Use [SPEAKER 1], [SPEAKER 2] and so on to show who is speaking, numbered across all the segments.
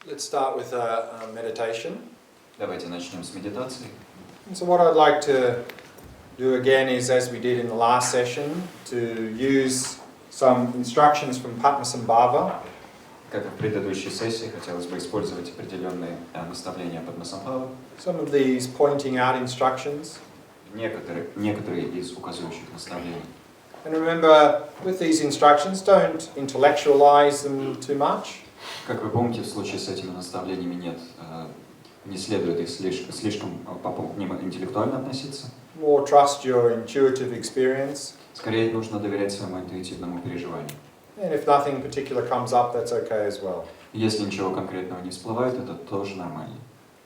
[SPEAKER 1] Let's start with a meditation.
[SPEAKER 2] Давайте начнем с медитации.
[SPEAKER 1] And so what I'd like to do again is, as we did in the last session, to use some instructions from Padmasambhava.
[SPEAKER 2] Как и в предыдущей сессии, хотелось бы использовать определенные наставления Падмасамбхавы.
[SPEAKER 1] Some of these pointing out instructions.
[SPEAKER 2] Некоторые из указывающих наставлений.
[SPEAKER 1] And remember, with these instructions, don't intellectualize them too much.
[SPEAKER 2] Как вы помните, в случае с этими наставлениями не следует их слишком к ним интеллектуально относиться.
[SPEAKER 1] More trust your intuitive experience.
[SPEAKER 2] Скорее нужно доверять своему интуитивному переживанию.
[SPEAKER 1] And if nothing particular comes up, that's okay as well.
[SPEAKER 2] Если ничего конкретного не всплывает, это тоже нормально.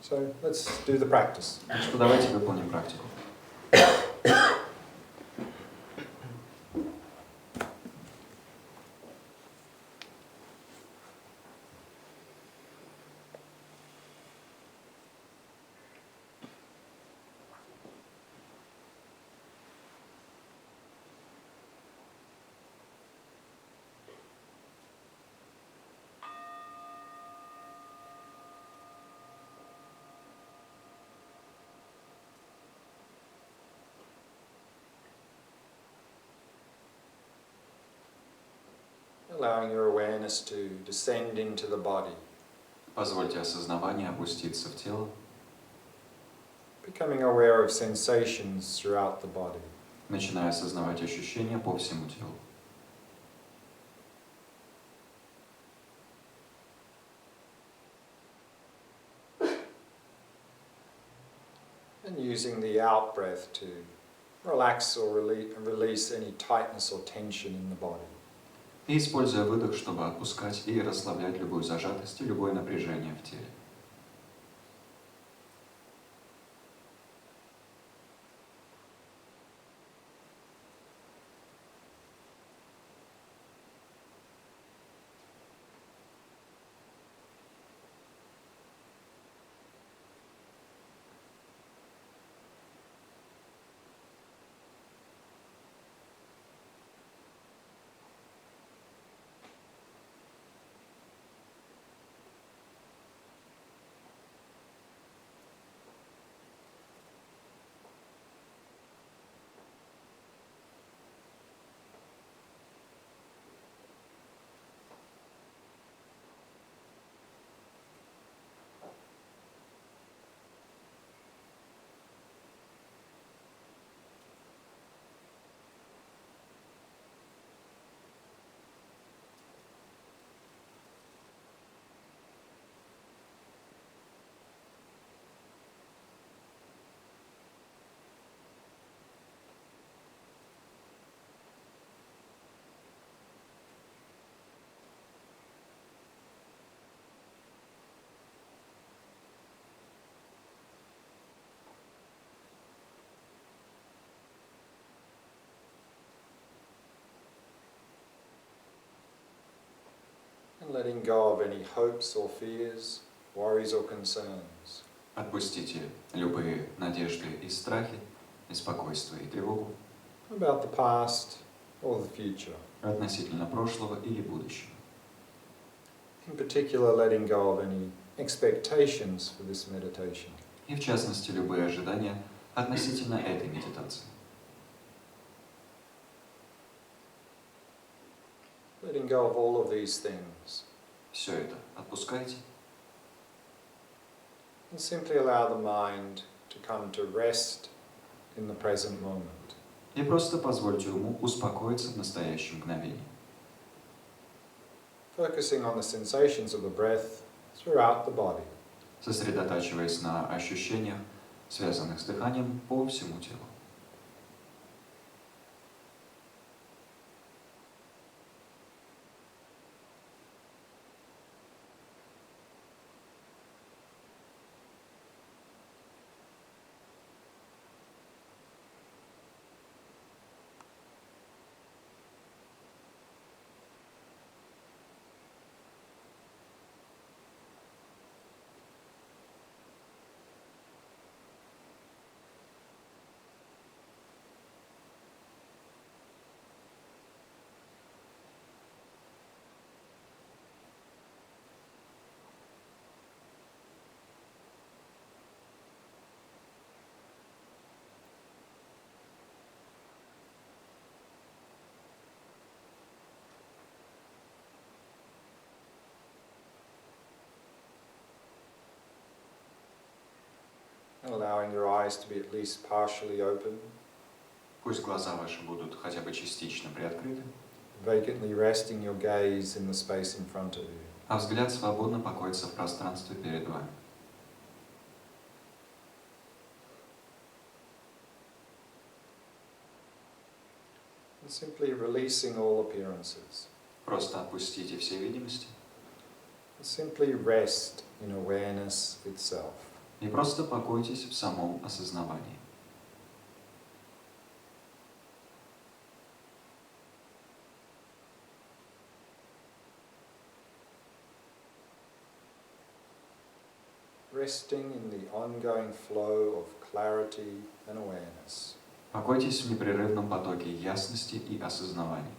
[SPEAKER 1] So let's do the practice.
[SPEAKER 2] Так что давайте выполним практику.
[SPEAKER 1] Allowing your awareness to descend into the body.
[SPEAKER 2] Позвольте осознаванию опуститься в тело.
[SPEAKER 1] Becoming aware of sensations throughout the body.
[SPEAKER 2] Начиная осознавать ощущения по всему телу.
[SPEAKER 1] And using the out breath to relax or release any tightness or tension in the body.
[SPEAKER 2] И используя выдох, чтобы отпускать и расслаблять любую зажатость и любое напряжение в теле.
[SPEAKER 1] And letting go of any hopes or fears, worries or concerns.
[SPEAKER 2] Отпустите любые надежды и страхи, беспокойство и тревогу.
[SPEAKER 1] About the past or the future.
[SPEAKER 2] Относительно прошлого или будущего.
[SPEAKER 1] In particular, letting go of any expectations for this meditation.
[SPEAKER 2] И в частности, любые ожидания относительно этой медитации.
[SPEAKER 1] Letting go of all of these things.
[SPEAKER 2] Все это отпускайте.
[SPEAKER 1] And simply allow the mind to come to rest in the present moment.
[SPEAKER 2] И просто позвольте уму успокоиться в настоящем мгновении.
[SPEAKER 1] Focusing on the sensations of the breath throughout the body.
[SPEAKER 2] Сосредотачиваясь на ощущениях, связанных с дыханием по всему телу.
[SPEAKER 1] allowing your eyes to be at least partially open.
[SPEAKER 2] Пусть глаза ваши будут хотя бы частично приоткрыты,
[SPEAKER 1] Vacantly resting your gaze in the space in front of you.
[SPEAKER 2] а взгляд свободно покоится в пространстве перед вами.
[SPEAKER 1] And simply releasing all appearances.
[SPEAKER 2] Просто отпустите все видимости
[SPEAKER 1] And simply rest in awareness itself.
[SPEAKER 2] и просто покойтесь в самом осознавании.
[SPEAKER 1] Resting in the ongoing flow of clarity and awareness.
[SPEAKER 2] Покойтесь в непрерывном потоке ясности и осознавания.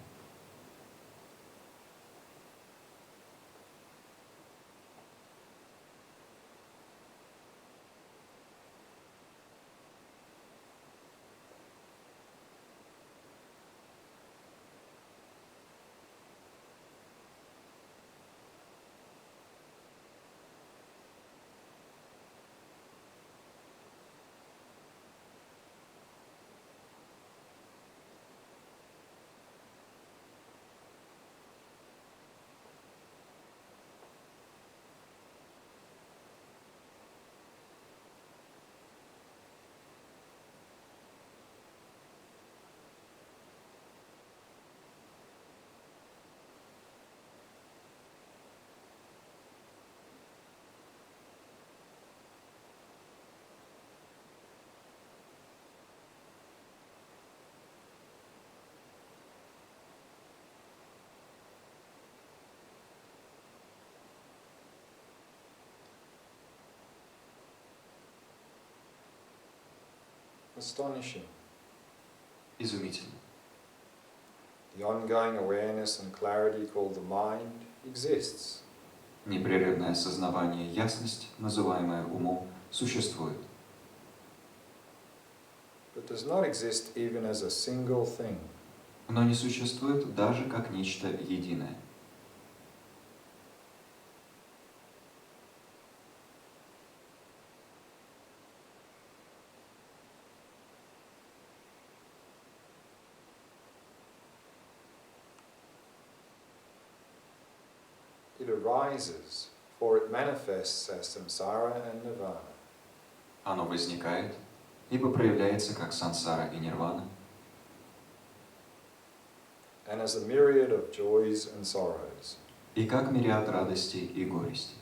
[SPEAKER 1] Astonishing.
[SPEAKER 2] Изумительно.
[SPEAKER 1] The ongoing awareness and clarity called the mind exists.
[SPEAKER 2] Непрерывное осознавание и ясность, называемое умом, существует.
[SPEAKER 1] But does not exist even as a single thing.
[SPEAKER 2] Но не существует даже как нечто единое.
[SPEAKER 1] It arises, for it manifests as samsara and nirvana.
[SPEAKER 2] Оно возникает, ибо проявляется как сансара и нирвана,
[SPEAKER 1] And as a myriad of joys and sorrows.
[SPEAKER 2] и как мириад радостей и горестей.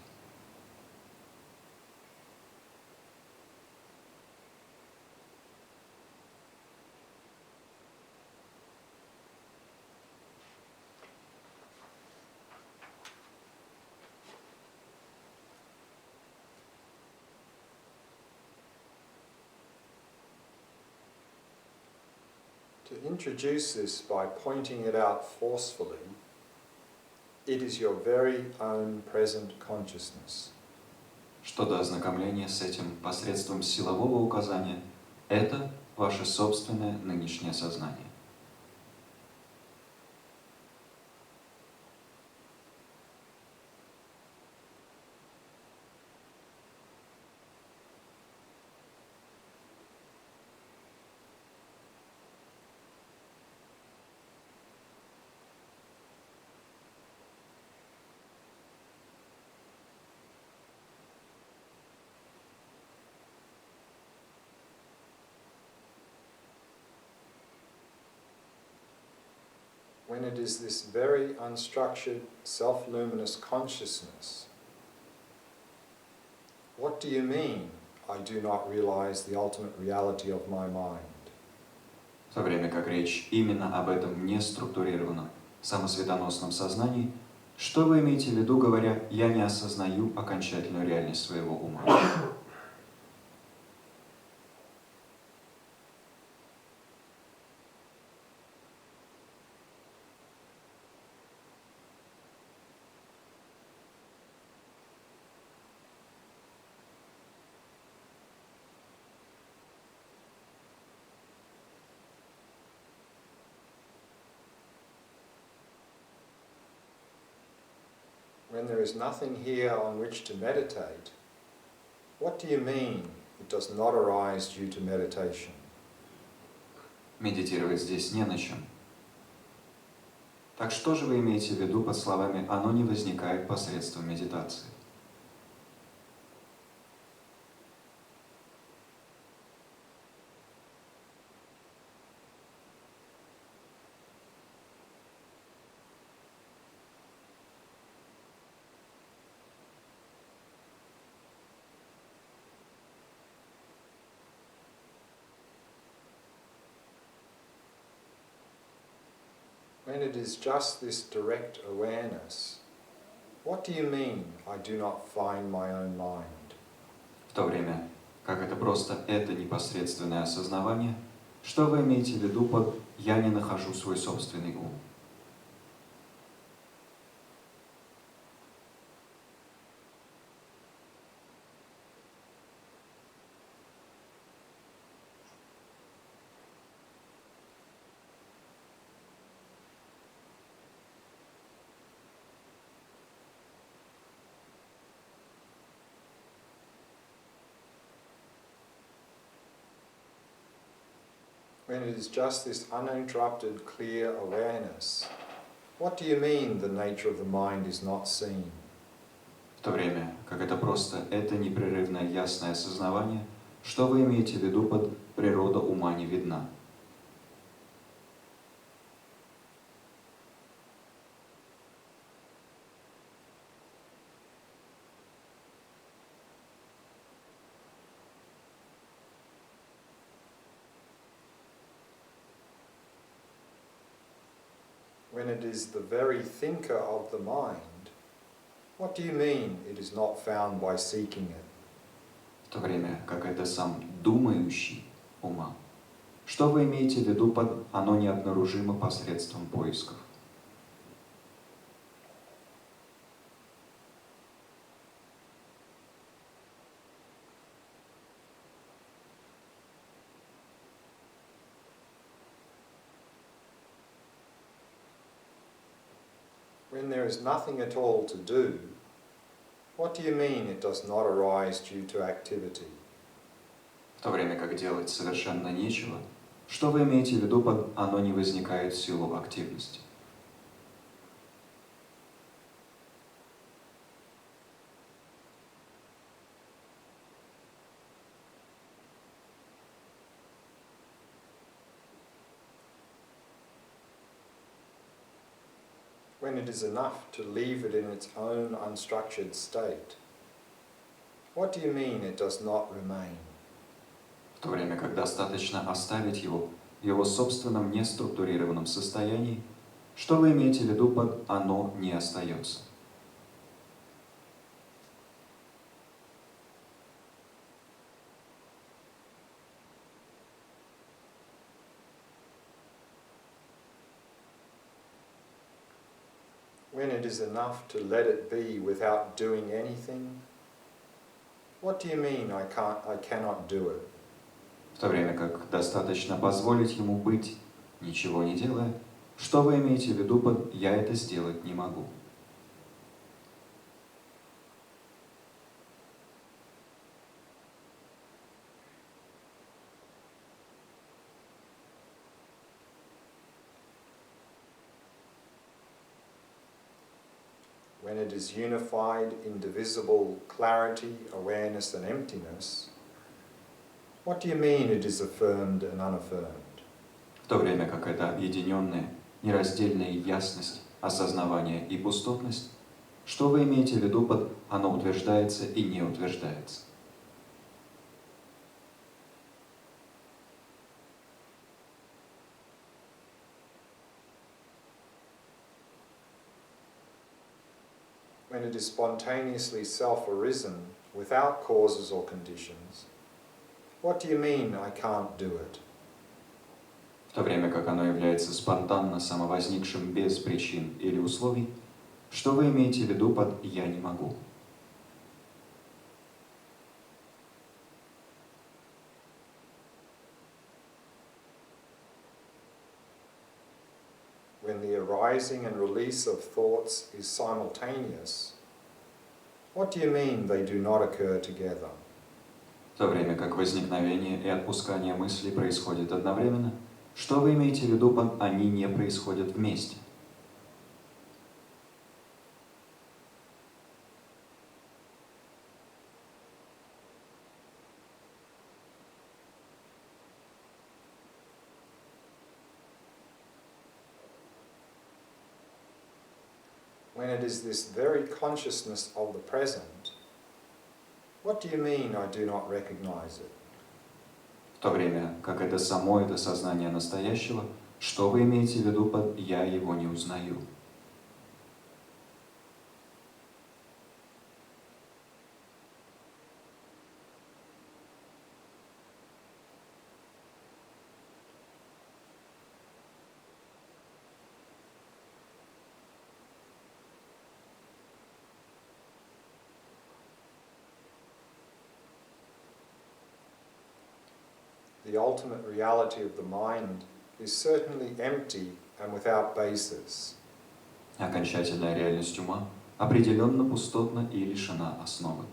[SPEAKER 1] To introduce this by pointing it out forcefully, it is your very own present consciousness.
[SPEAKER 2] Что до ознакомления с этим посредством силового указания, это ваше собственное нынешнее сознание.
[SPEAKER 1] When it is this very unstructured, self-luminous consciousness, what do you mean, I do not realize the ultimate reality of my mind?
[SPEAKER 2] В то время как речь именно об этом неструктурированном, самосветоносном сознании, что вы имеете в виду, говоря, я не осознаю окончательную реальность своего ума?
[SPEAKER 1] When there is nothing here on which to meditate, what do you mean, it does not arise due to meditation.
[SPEAKER 2] Медитировать здесь не на чем. Так что же вы имеете в виду под словами «оно не возникает посредством медитации»?
[SPEAKER 1] When it is just this direct awareness, what do you mean, I do not find my own mind?
[SPEAKER 2] В то время, как это просто это непосредственное осознавание, что вы имеете в виду под «я не нахожу свой собственный ум»?
[SPEAKER 1] When it is just this uninterrupted, clear awareness, what do you mean the nature of the mind is not seen?
[SPEAKER 2] В то время, как это просто это непрерывное ясное осознавание, что вы имеете в виду под «природа ума не видна»?
[SPEAKER 1] When it is the very thinker of the mind, what do you mean it is not found by seeking it?
[SPEAKER 2] В то время, как это сам думающий ума, что вы имеете в виду под «оно необнаружимо посредством поисков»?
[SPEAKER 1] When there is nothing at all to do, what do you mean it does not arise due to activity?
[SPEAKER 2] В то время как делать совершенно нечего, что вы имеете в виду под «оно не возникает в силу активности»?
[SPEAKER 1] When it is enough to leave it in its own unstructured state, what do you mean it does not remain?
[SPEAKER 2] В то время как достаточно оставить его в его собственном неструктурированном состоянии, что вы имеете в виду под «оно не остается»?
[SPEAKER 1] When it is enough to let it be without doing anything, what do you mean I cannot do it?
[SPEAKER 2] В то время как достаточно позволить ему быть, ничего не делая, что вы имеете в виду под «я это сделать не могу»?
[SPEAKER 1] When it is unified, indivisible clarity, awareness and emptiness, what do you mean it is affirmed and unaffirmed?
[SPEAKER 2] В то время как это объединенная, нераздельная ясность, осознавание и пустотность, что вы имеете в виду под «оно утверждается и не утверждается»?
[SPEAKER 1] When it is spontaneously self-arisen, without causes or conditions, what do you mean I can't do it?
[SPEAKER 2] В то время как оно является спонтанно самовозникшим без причин или условий, что вы имеете в виду под «я не могу»?
[SPEAKER 1] When the arising and release of thoughts is simultaneous, what do you mean they do not occur together?
[SPEAKER 2] В В то время как возникновение и отпускание мыслей происходят одновременно, что вы имеете в виду под «они не происходят вместе»?
[SPEAKER 1] When it is this very consciousness of the present, what do you mean I do not recognize it?
[SPEAKER 2] В то время как это само это сознание настоящего, что вы имеете в виду под «я его не узнаю»?
[SPEAKER 1] The ultimate reality of the mind is certainly empty and without basis.
[SPEAKER 2] Окончательная реальность ума определенно пустотна и лишена основы.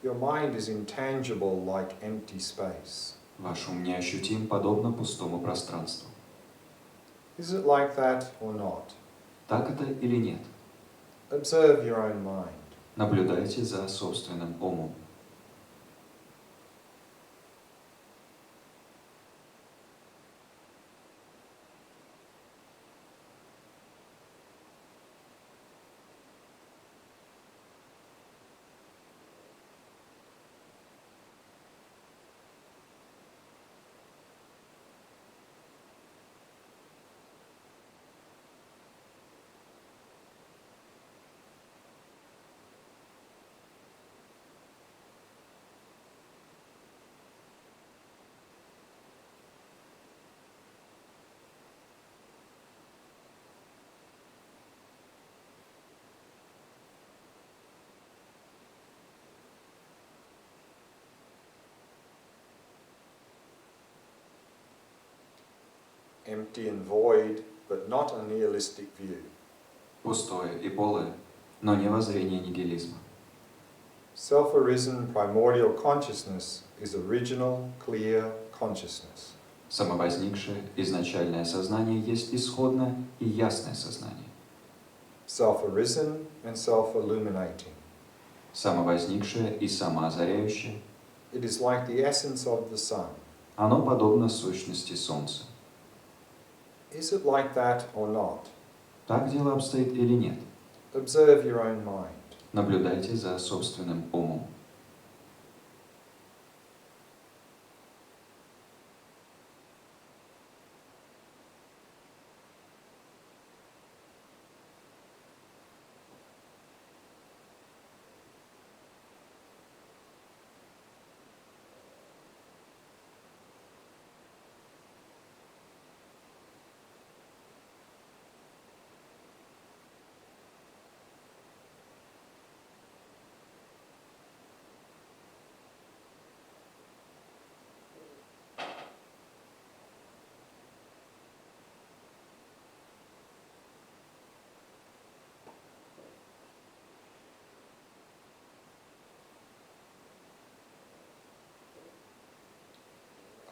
[SPEAKER 1] Your mind is intangible like empty space.
[SPEAKER 2] Ваш ум неощутим, подобно пустому пространству.
[SPEAKER 1] Is it like that or not?
[SPEAKER 2] Так это или нет?
[SPEAKER 1] Observe your own mind.
[SPEAKER 2] Наблюдайте за собственным умом.
[SPEAKER 1] Empty and void, but not a nihilistic view.
[SPEAKER 2] Пустое и полое, но не воззрение нигилизма.
[SPEAKER 1] Self-arisen primordial consciousness is original, clear consciousness.
[SPEAKER 2] Самовозникшее изначальное сознание есть исходное и ясное сознание.
[SPEAKER 1] Self-arisen and self-illuminating.
[SPEAKER 2] Самовозникшее и самоозаряющее.
[SPEAKER 1] It is like the essence of the sun.
[SPEAKER 2] Оно подобно сущности Солнца.
[SPEAKER 1] Is it like that or not?
[SPEAKER 2] Так дело обстоит или нет?
[SPEAKER 1] Observe your own mind.
[SPEAKER 2] Наблюдайте за собственным умом.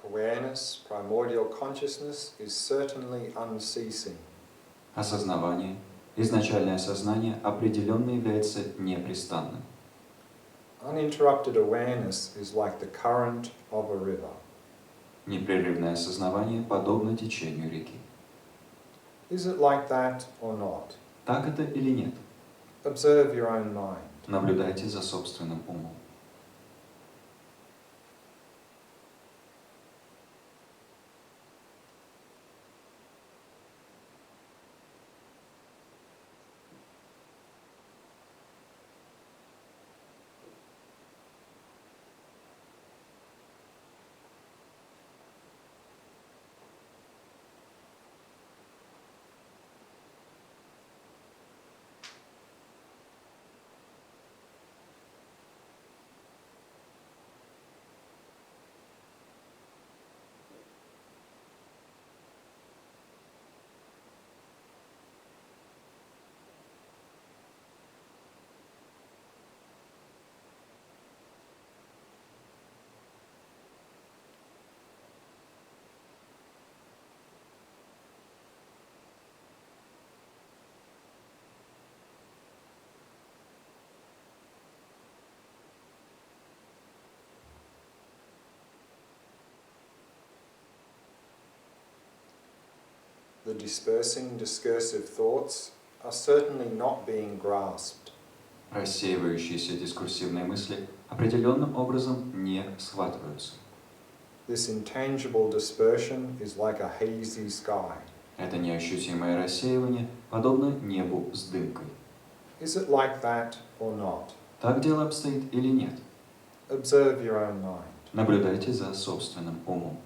[SPEAKER 1] Awareness, primordial consciousness, is certainly unceasing.
[SPEAKER 2] Осознавание, изначальное сознание определенно является непрестанным.
[SPEAKER 1] Uninterrupted awareness is like the current of a river.
[SPEAKER 2] Непрерывное осознавание подобно течению реки.
[SPEAKER 1] Is it like that or not?
[SPEAKER 2] Так это или нет?
[SPEAKER 1] Observe your own mind.
[SPEAKER 2] Наблюдайте за собственным умом.
[SPEAKER 1] the dispersing discursive thoughts are certainly not being grasped.
[SPEAKER 2] Рассеивающиеся дискурсивные мысли определенным образом не схватываются.
[SPEAKER 1] This intangible dispersion is like a hazy sky.
[SPEAKER 2] Это неощутимое рассеивание подобно небу с дымкой.
[SPEAKER 1] Is it like that or not?
[SPEAKER 2] Так дело обстоит или нет?
[SPEAKER 1] Observe your own mind.
[SPEAKER 2] Наблюдайте за собственным умом.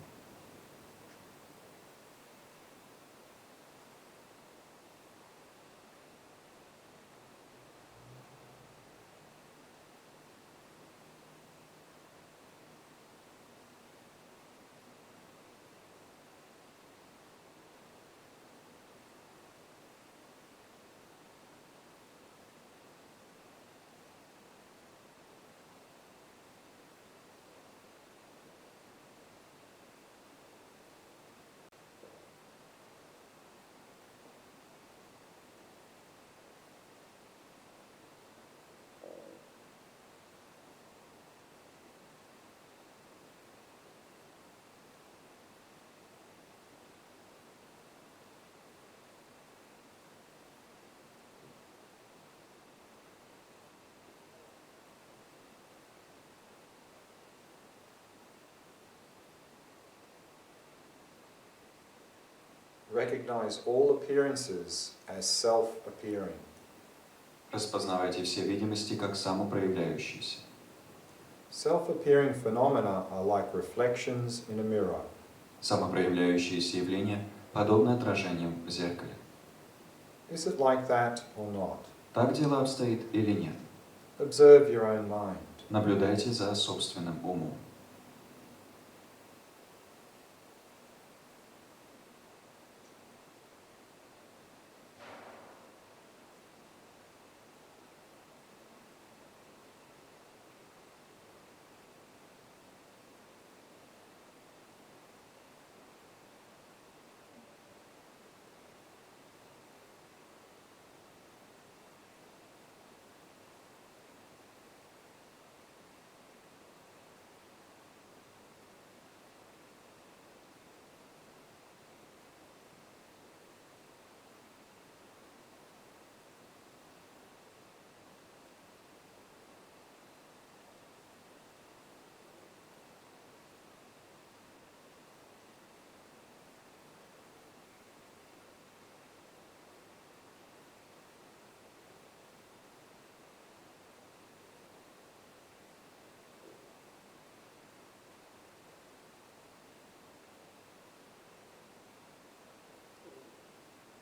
[SPEAKER 1] Recognize all appearances as self-appearing.
[SPEAKER 2] Распознавайте все видимости как самопроявляющиеся.
[SPEAKER 1] Self-appearing phenomena are like reflections in a mirror.
[SPEAKER 2] Самопроявляющиеся явления подобны отражениям в зеркале.
[SPEAKER 1] Is it like that or not?
[SPEAKER 2] Так дело обстоит или нет?
[SPEAKER 1] Observe your own mind.
[SPEAKER 2] Наблюдайте за собственным умом.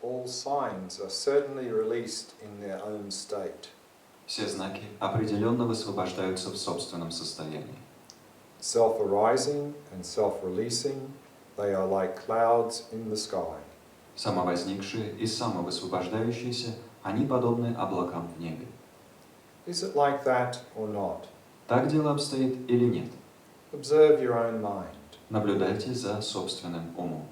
[SPEAKER 1] All signs are certainly released in their own state.
[SPEAKER 2] Все знаки определенно высвобождаются в собственном состоянии.
[SPEAKER 1] Self-arising and self-releasing, they are like clouds in the sky.
[SPEAKER 2] Самовозникшие и самовысвобождающиеся, они подобны облакам в небе.
[SPEAKER 1] Is it like that or not?
[SPEAKER 2] Так дело обстоит или нет?
[SPEAKER 1] Observe your own mind.
[SPEAKER 2] Наблюдайте за собственным умом.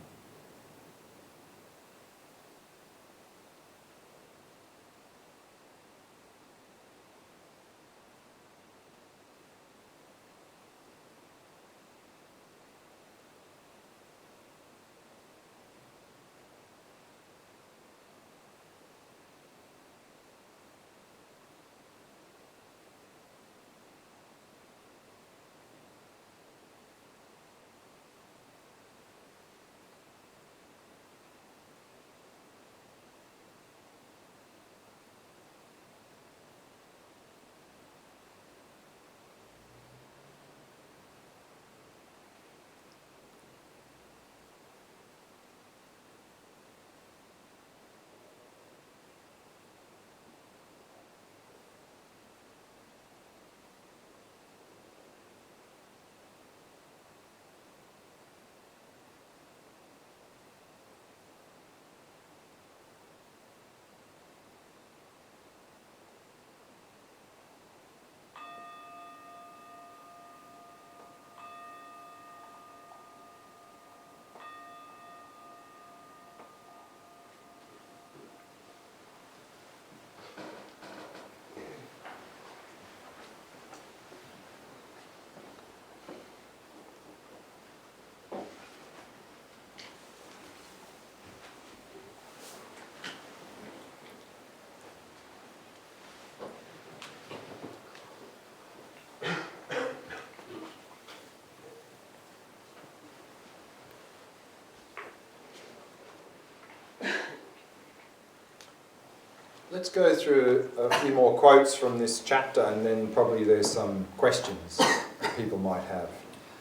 [SPEAKER 1] Let's go through a few more quotes from this chapter, and then probably there's some questions that people might have.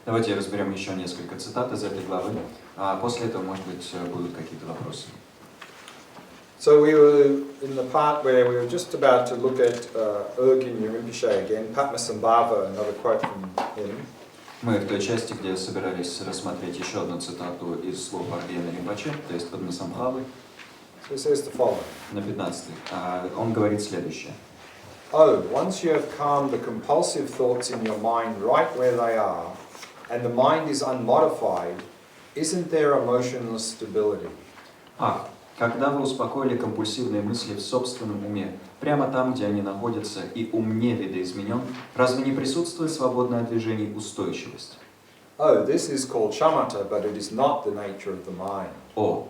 [SPEAKER 2] Давайте разберем еще несколько цитат из этой главы, а после этого, может быть, будут какие-то вопросы.
[SPEAKER 1] So we were in the part where we were just about to look at Urgyen Rinpoche again, Padmasambhava, another quote from him.
[SPEAKER 2] Мы в той части, где собирались рассмотреть еще одну цитату из слов Гленома Римпоче, то есть Падмасамбхавы,
[SPEAKER 1] So he says the following.
[SPEAKER 2] на 15. Он говорит следующее.
[SPEAKER 1] Oh, once you have calmed the compulsive thoughts in your mind right where they are, and the mind is unmodified, isn't there emotional stability?
[SPEAKER 2] Когда вы успокоили компульсивные мысли в собственном уме, прямо там, где они находятся, и ум не видоизменен, разве не присутствует свободное движение и устойчивость?
[SPEAKER 1] Oh, this is called shamatha, but it is not the nature of the mind.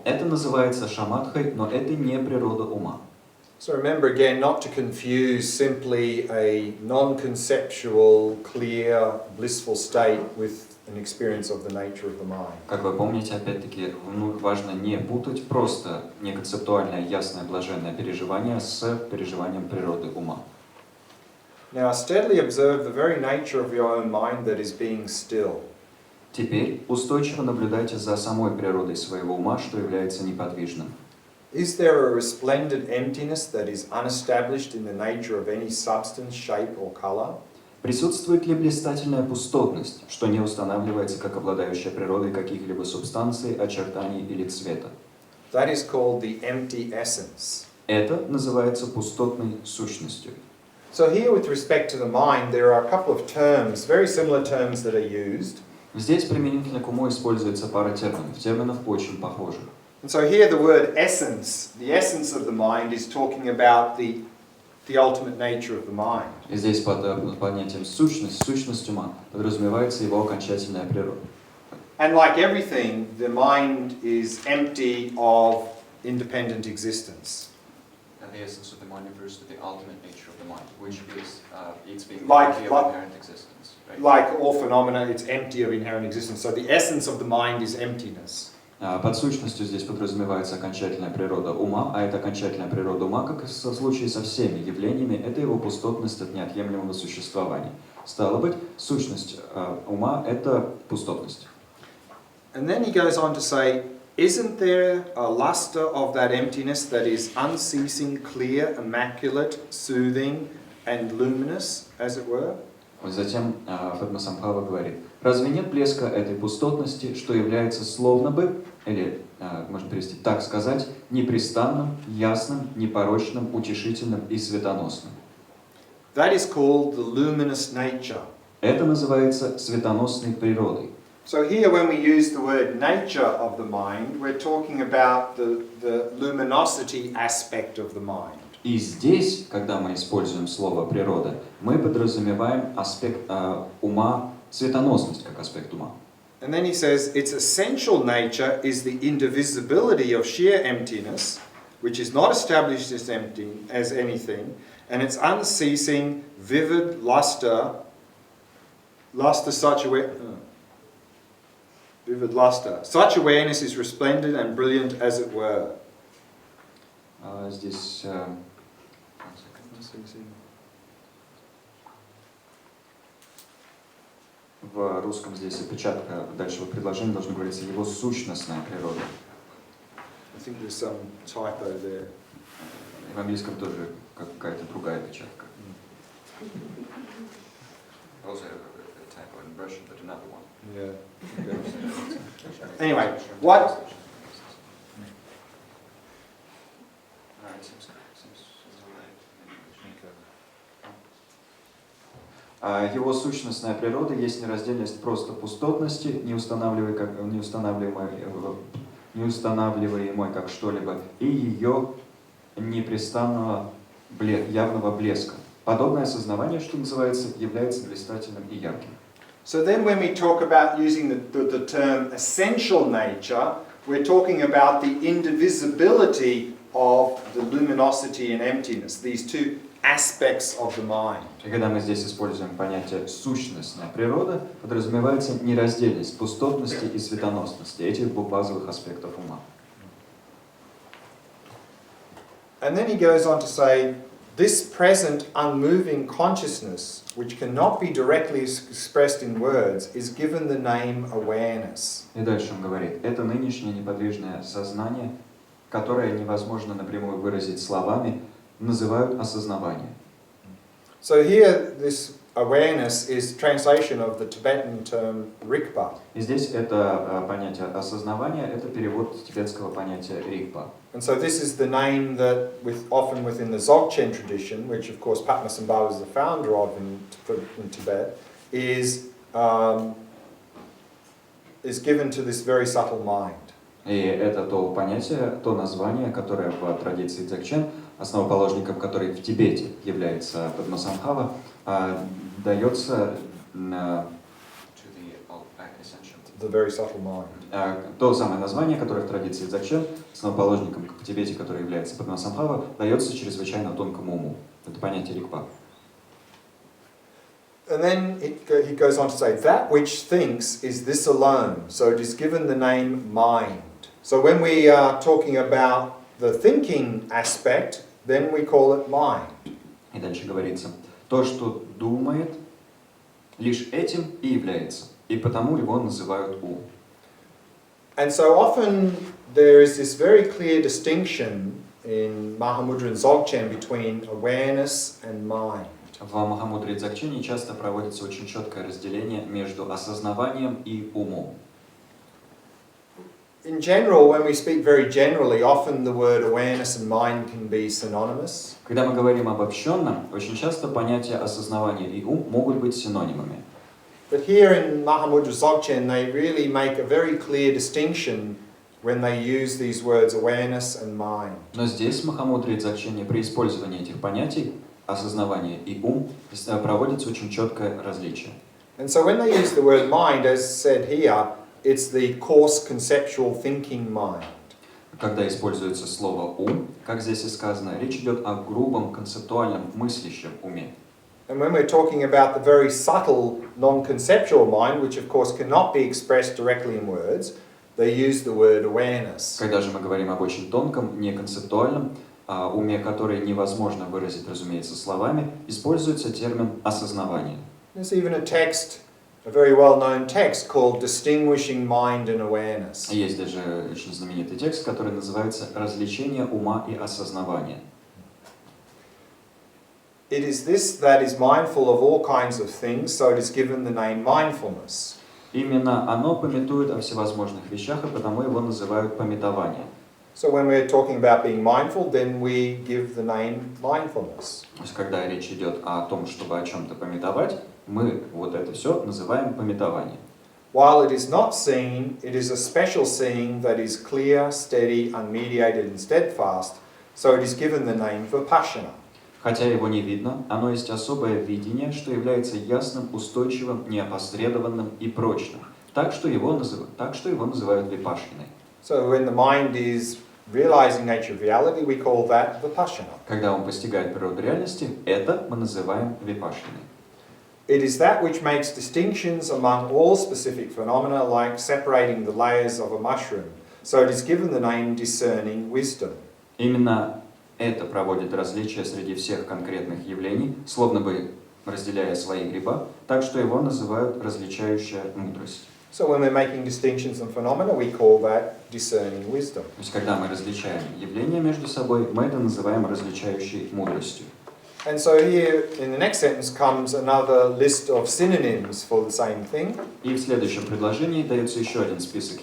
[SPEAKER 2] Это называется шаматхой, но это не природа ума.
[SPEAKER 1] So remember again not to confuse simply a non-conceptual, clear, blissful state with an experience of the nature of the mind.
[SPEAKER 2] Как вы помните, опять-таки, важно не путать просто неконцептуальное, ясное, блаженное переживание с переживанием природы ума.
[SPEAKER 1] Now steadily observe the very nature of your own mind that is being still.
[SPEAKER 2] Теперь устойчиво наблюдайте за самой природой своего ума, что является неподвижным.
[SPEAKER 1] Is there a resplendent emptiness that is unestablished in the nature of any substance, shape or color?
[SPEAKER 2] Присутствует ли блистательная пустотность, что не устанавливается как обладающая природой каких-либо субстанций, очертаний или цвета?
[SPEAKER 1] That is called the empty essence.
[SPEAKER 2] Это называется пустотной сущностью.
[SPEAKER 1] So here with respect to the mind, there are a couple of terms, very similar terms that are used.
[SPEAKER 2] Здесь применительно к уму используется пара терминов очень похожих.
[SPEAKER 1] And so here the word essence, the essence of the mind is talking about the ultimate nature of the mind.
[SPEAKER 2] И здесь под понятием сущность ума подразумевается его окончательная природа.
[SPEAKER 1] And like everything, the mind is empty of independent existence.
[SPEAKER 2] And the essence of the mind refers to the ultimate nature of the mind, which is its being
[SPEAKER 1] empty
[SPEAKER 2] of inherent existence. Right?
[SPEAKER 1] Like all phenomena, it's empty of inherent existence. So the essence of the mind is emptiness.
[SPEAKER 2] Под сущностью здесь подразумевается окончательная природа ума, а эта окончательная природа ума, как и в случае со всеми явлениями, это его пустотность от неотъемлемого существования. Стало быть, сущность ума – это пустотность.
[SPEAKER 1] And then he goes on to say, isn't there a luster of that emptiness that is unceasing, clear, immaculate, soothing and luminous, as it were?
[SPEAKER 2] Затем Падмасамбхава говорит, разве нет блеска этой пустотности, что является словно бы, или, можно перевести так сказать, непрестанным, ясным, непорочным, утешительным и светоносным?
[SPEAKER 1] That is called the luminous nature.
[SPEAKER 2] Это называется светоносной природой.
[SPEAKER 1] So here when we use the word nature of the mind, we're talking about the luminosity aspect of the mind.
[SPEAKER 2] И здесь, когда мы используем слово «природа», мы подразумеваем аспект ума, светоносность как аспект ума.
[SPEAKER 1] And then he says, its essential nature is the indivisibility of sheer emptiness, which is not established as anything, and its unceasing, vivid luster such awareness is resplendent and brilliant as it were.
[SPEAKER 2] Здесь в русском здесь опечатка дальше предложения должно говориться его сущностная природа.
[SPEAKER 1] I think there's some typo there.
[SPEAKER 2] В английском тоже какая-то другая опечатка. Also a typo in Russian, but another one.
[SPEAKER 1] Yeah. Anyway, what?
[SPEAKER 2] Его сущностная природа есть нераздельность просто пустотности, неустанавливаемой как что-либо, и ее непрестанного явного блеска. Подобное осознавание, что называется, является блистательным и ярким.
[SPEAKER 1] So then when we talk about using the term essential nature, we're talking about the indivisibility of the luminosity and emptiness, these two aspects of the mind.
[SPEAKER 2] И когда мы здесь используем понятие «сущностная природа», подразумевается нераздельность пустотности и светоносности, этих двух базовых аспектов ума.
[SPEAKER 1] And then he goes on to say, this present unmoving consciousness, which cannot be directly expressed in words, is given the name awareness.
[SPEAKER 2] И дальше он говорит, это нынешнее неподвижное сознание, которое невозможно напрямую выразить словами, называют осознавание.
[SPEAKER 1] So here, this awareness is translation of the Tibetan term rikpa.
[SPEAKER 2] И здесь это понятие осознавания, это перевод тибетского понятия рикпа.
[SPEAKER 1] And so this is the name that, often within the dzogchen tradition, which of course Padmasambhava is the founder of in Tibet, is given to this very subtle mind.
[SPEAKER 2] И это то понятие, то название, которое в традиции дзогчен, основоположником которой в Тибете является Падмасамбхава, дается
[SPEAKER 1] The very subtle mind.
[SPEAKER 2] то самое название, которое в традиции дзогчен, основоположником в Тибете, который является Падмасамбхава, дается чрезвычайно тонкому уму. Это понятие рикпа.
[SPEAKER 1] And then he goes on to say, that which thinks is this alone, so it is given the name mind. So when we are talking about the thinking aspect, then we call it mind.
[SPEAKER 2] И дальше говорится, то, что думает, лишь этим и является, и потому его называют ум.
[SPEAKER 1] And so often there is this very clear distinction in Mahamudra and Dzogchen between awareness and mind.
[SPEAKER 2] В махамудре и дзогчене часто проводится очень четкое разделение между осознаванием и умом.
[SPEAKER 1] In general, when we speak very generally, often the word awareness and mind can be synonymous.
[SPEAKER 2] Когда мы говорим обобщенно, очень часто понятия осознавания и ум могут быть синонимами.
[SPEAKER 1] But here in Mahamudra Dzogchen, they really make a very clear distinction when they use these words awareness and mind.
[SPEAKER 2] Но здесь в махамудре и дзогчене при использовании этих понятий осознавание и ум проводится очень четкое различие.
[SPEAKER 1] And so when they use the word mind, as said here, it's the coarse conceptual thinking mind.
[SPEAKER 2] Когда используется слово ум, как здесь и сказано, речь идет о грубом концептуальном мыслящем уме.
[SPEAKER 1] And when we're talking about the very subtle non-conceptual mind, which of course cannot be expressed directly in words, they use the word awareness.
[SPEAKER 2] Когда же мы говорим об очень тонком, неконцептуальном уме, который невозможно выразить, разумеется, словами, используется термин осознавание.
[SPEAKER 1] There's even a text, a very well-known text called Distinguishing Mind and Awareness.
[SPEAKER 2] Есть даже очень знаменитый текст, который называется «Различение ума и осознавания».
[SPEAKER 1] It is this that is mindful of all kinds of things, so it is given the name mindfulness.
[SPEAKER 2] Именно оно памятует о всевозможных вещах, и потому его называют памятование.
[SPEAKER 1] So when we're talking about being mindful, then we give the name mindfulness.
[SPEAKER 2] То есть, когда речь идет о том, чтобы о чем-то памятовать, мы вот это все называем памятование.
[SPEAKER 1] While it is not seen, it is a special seeing that is clear, steady, unmediated and steadfast, so it is given the name vipassana.
[SPEAKER 2] Хотя его не видно, оно есть особое видение, что является ясным, устойчивым, неопосредованным и прочным. Так что его называют випашшаной.
[SPEAKER 1] So when the mind is realizing nature of reality, we call that vipassana.
[SPEAKER 2] Когда он постигает природу реальности, это мы называем випашшаной.
[SPEAKER 1] It is that which makes distinctions among all specific phenomena, like separating the layers of a mushroom. So it is given the name discerning wisdom.
[SPEAKER 2] Именно это проводит различия среди всех конкретных явлений, словно бы разделяя свои гриба, так что его называют различающая мудрость.
[SPEAKER 1] So when we're making distinctions in phenomena, we call that discerning wisdom.
[SPEAKER 2] То есть, когда мы различаем явления между собой, мы это называем различающей мудростью.
[SPEAKER 1] And so here, in the next sentence, comes another list of synonyms for the same thing.
[SPEAKER 2] И в следующем предложении дается еще один список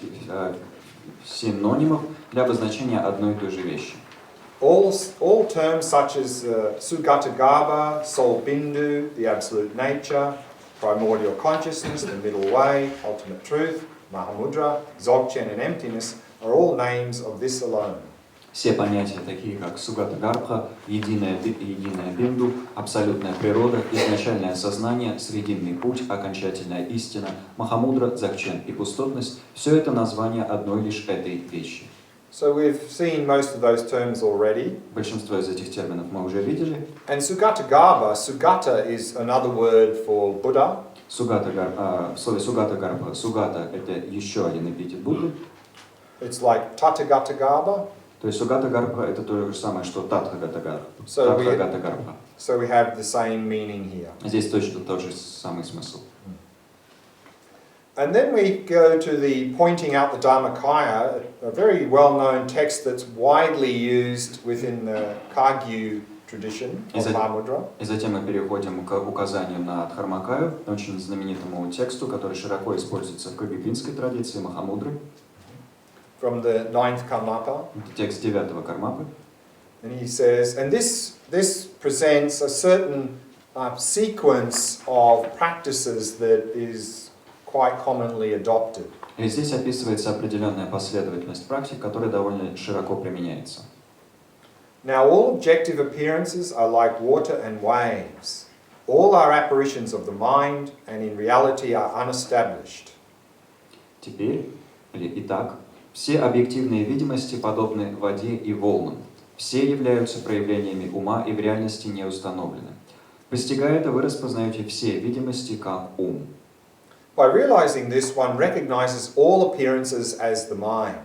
[SPEAKER 2] синонимов для обозначения одной и той же вещи.
[SPEAKER 1] All terms such as Sugatagarbha, Soul Bindu, the absolute nature, primordial consciousness, the middle way, ultimate truth, mahamudra, dzogchen and emptiness are all names of this alone.
[SPEAKER 2] Все понятия, такие как Сугата-гарбха, единая бинду, абсолютная природа, изначальное сознание, срединный путь, окончательная истина, махамудра, дзогчен и пустотность, все это название одной лишь этой вещи.
[SPEAKER 1] So we've seen most of those terms already.
[SPEAKER 2] Большинство из этих терминов мы уже видели.
[SPEAKER 1] And Sugatagarbha, Sugata is another word for Buddha.
[SPEAKER 2] В слове Сугата-гарбха, Сугата — это еще один эпитет Будды.
[SPEAKER 1] It's like Tathagatagarbha.
[SPEAKER 2] То То есть Сугата-гарбха это то же самое, что Татха-гата-гарбха.
[SPEAKER 1] So
[SPEAKER 2] Татха-гата-гарбха.
[SPEAKER 1] so we have the same meaning here.
[SPEAKER 2] Здесь точно тот же самый смысл.
[SPEAKER 1] And then we go to the pointing out the Dharmakaya, a very well-known text that's widely used within the Kagyu tradition of Mahamudra.
[SPEAKER 2] И затем мы переходим к указанию на Дхармакаю, очень знаменитому тексту, который широко используется в кагюпинской традиции махамудры.
[SPEAKER 1] From the 9th Karmapa.
[SPEAKER 2] Это текст 9-го Кармапы.
[SPEAKER 1] And he says, and this presents a certain sequence of practices that is quite commonly adopted.
[SPEAKER 2] И здесь описывается определенная последовательность практик, которая довольно широко применяется.
[SPEAKER 1] Now all objective appearances are like water and waves. All are apparitions of the mind and in reality are unestablished.
[SPEAKER 2] Итак, все объективные видимости подобны воде и волнам. Все являются проявлениями ума и в реальности не установлены. Постигая это, вы распознаете все видимости как ум.
[SPEAKER 1] By realizing this, one recognizes all appearances as the mind.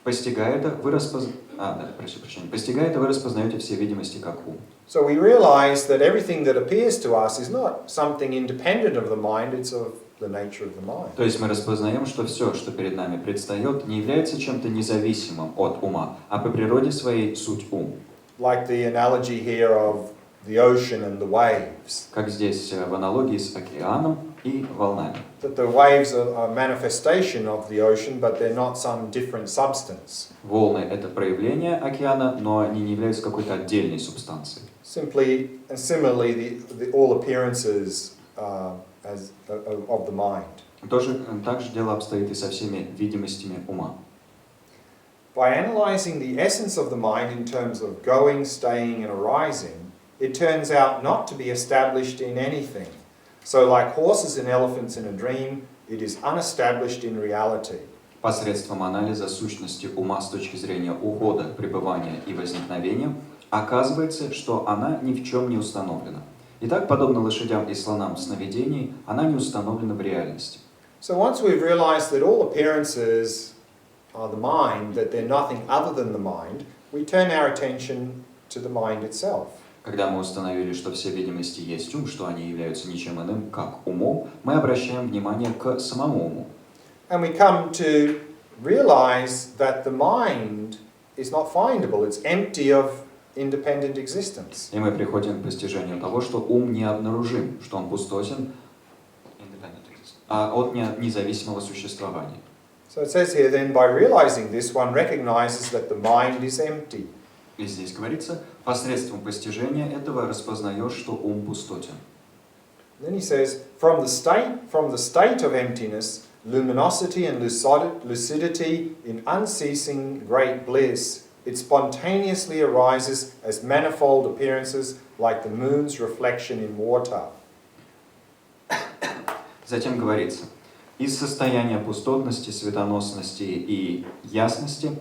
[SPEAKER 2] Постигая это, вы распознаете все видимости как ум.
[SPEAKER 1] So we realize that everything that appears to us is not something independent of the mind, it's of the nature of the mind.
[SPEAKER 2] То есть мы распознаем, что все, что перед нами предстает, не является чем-то независимым от ума, а по природе своей суть ум.
[SPEAKER 1] Like the analogy here of the ocean and the waves.
[SPEAKER 2] Как здесь в аналогии с океаном и волнами.
[SPEAKER 1] That the waves are a manifestation of the ocean, but they're not some different substance.
[SPEAKER 2] Волны — это проявление океана, но они не являются какой-то отдельной субстанцией.
[SPEAKER 1] Simply and similarly, all appearances of the mind.
[SPEAKER 2] Также дело обстоит и со всеми видимостями ума.
[SPEAKER 1] By analyzing the essence of the mind in terms of going, staying, and arising, it turns out not to be established in anything. So, like horses and elephants in a dream, it is unestablished in reality.
[SPEAKER 2] Посредством анализа сущности ума с точки зрения ухода, пребывания и возникновения, оказывается, что она ни в чем не установлена. Итак, подобно лошадям и слонам в сновидении, она не установлена в реальности.
[SPEAKER 1] So once we've realized that all appearances are the mind, that they're nothing other than the mind, we turn our attention to the mind itself.
[SPEAKER 2] Когда мы установили, что все видимости есть ум, что они являются ничем иным, как умом, мы обращаем внимание к самому уму.
[SPEAKER 1] And we come to realize that the mind is not findable, it's empty of independent existence.
[SPEAKER 2] И мы приходим к постижению того, что ум не обнаружим, что он пустотен от независимого существования.
[SPEAKER 1] So it says here then, by realizing this, one recognizes that the mind is empty.
[SPEAKER 2] И здесь говорится, посредством постижения этого распознаешь, что ум пустотен.
[SPEAKER 1] Then he says, from the state of emptiness, luminosity and lucidity in unceasing great bliss, it spontaneously arises as manifold appearances like the moon's reflection in water.
[SPEAKER 2] Затем говорится, из состояния пустотности, светоносности и ясности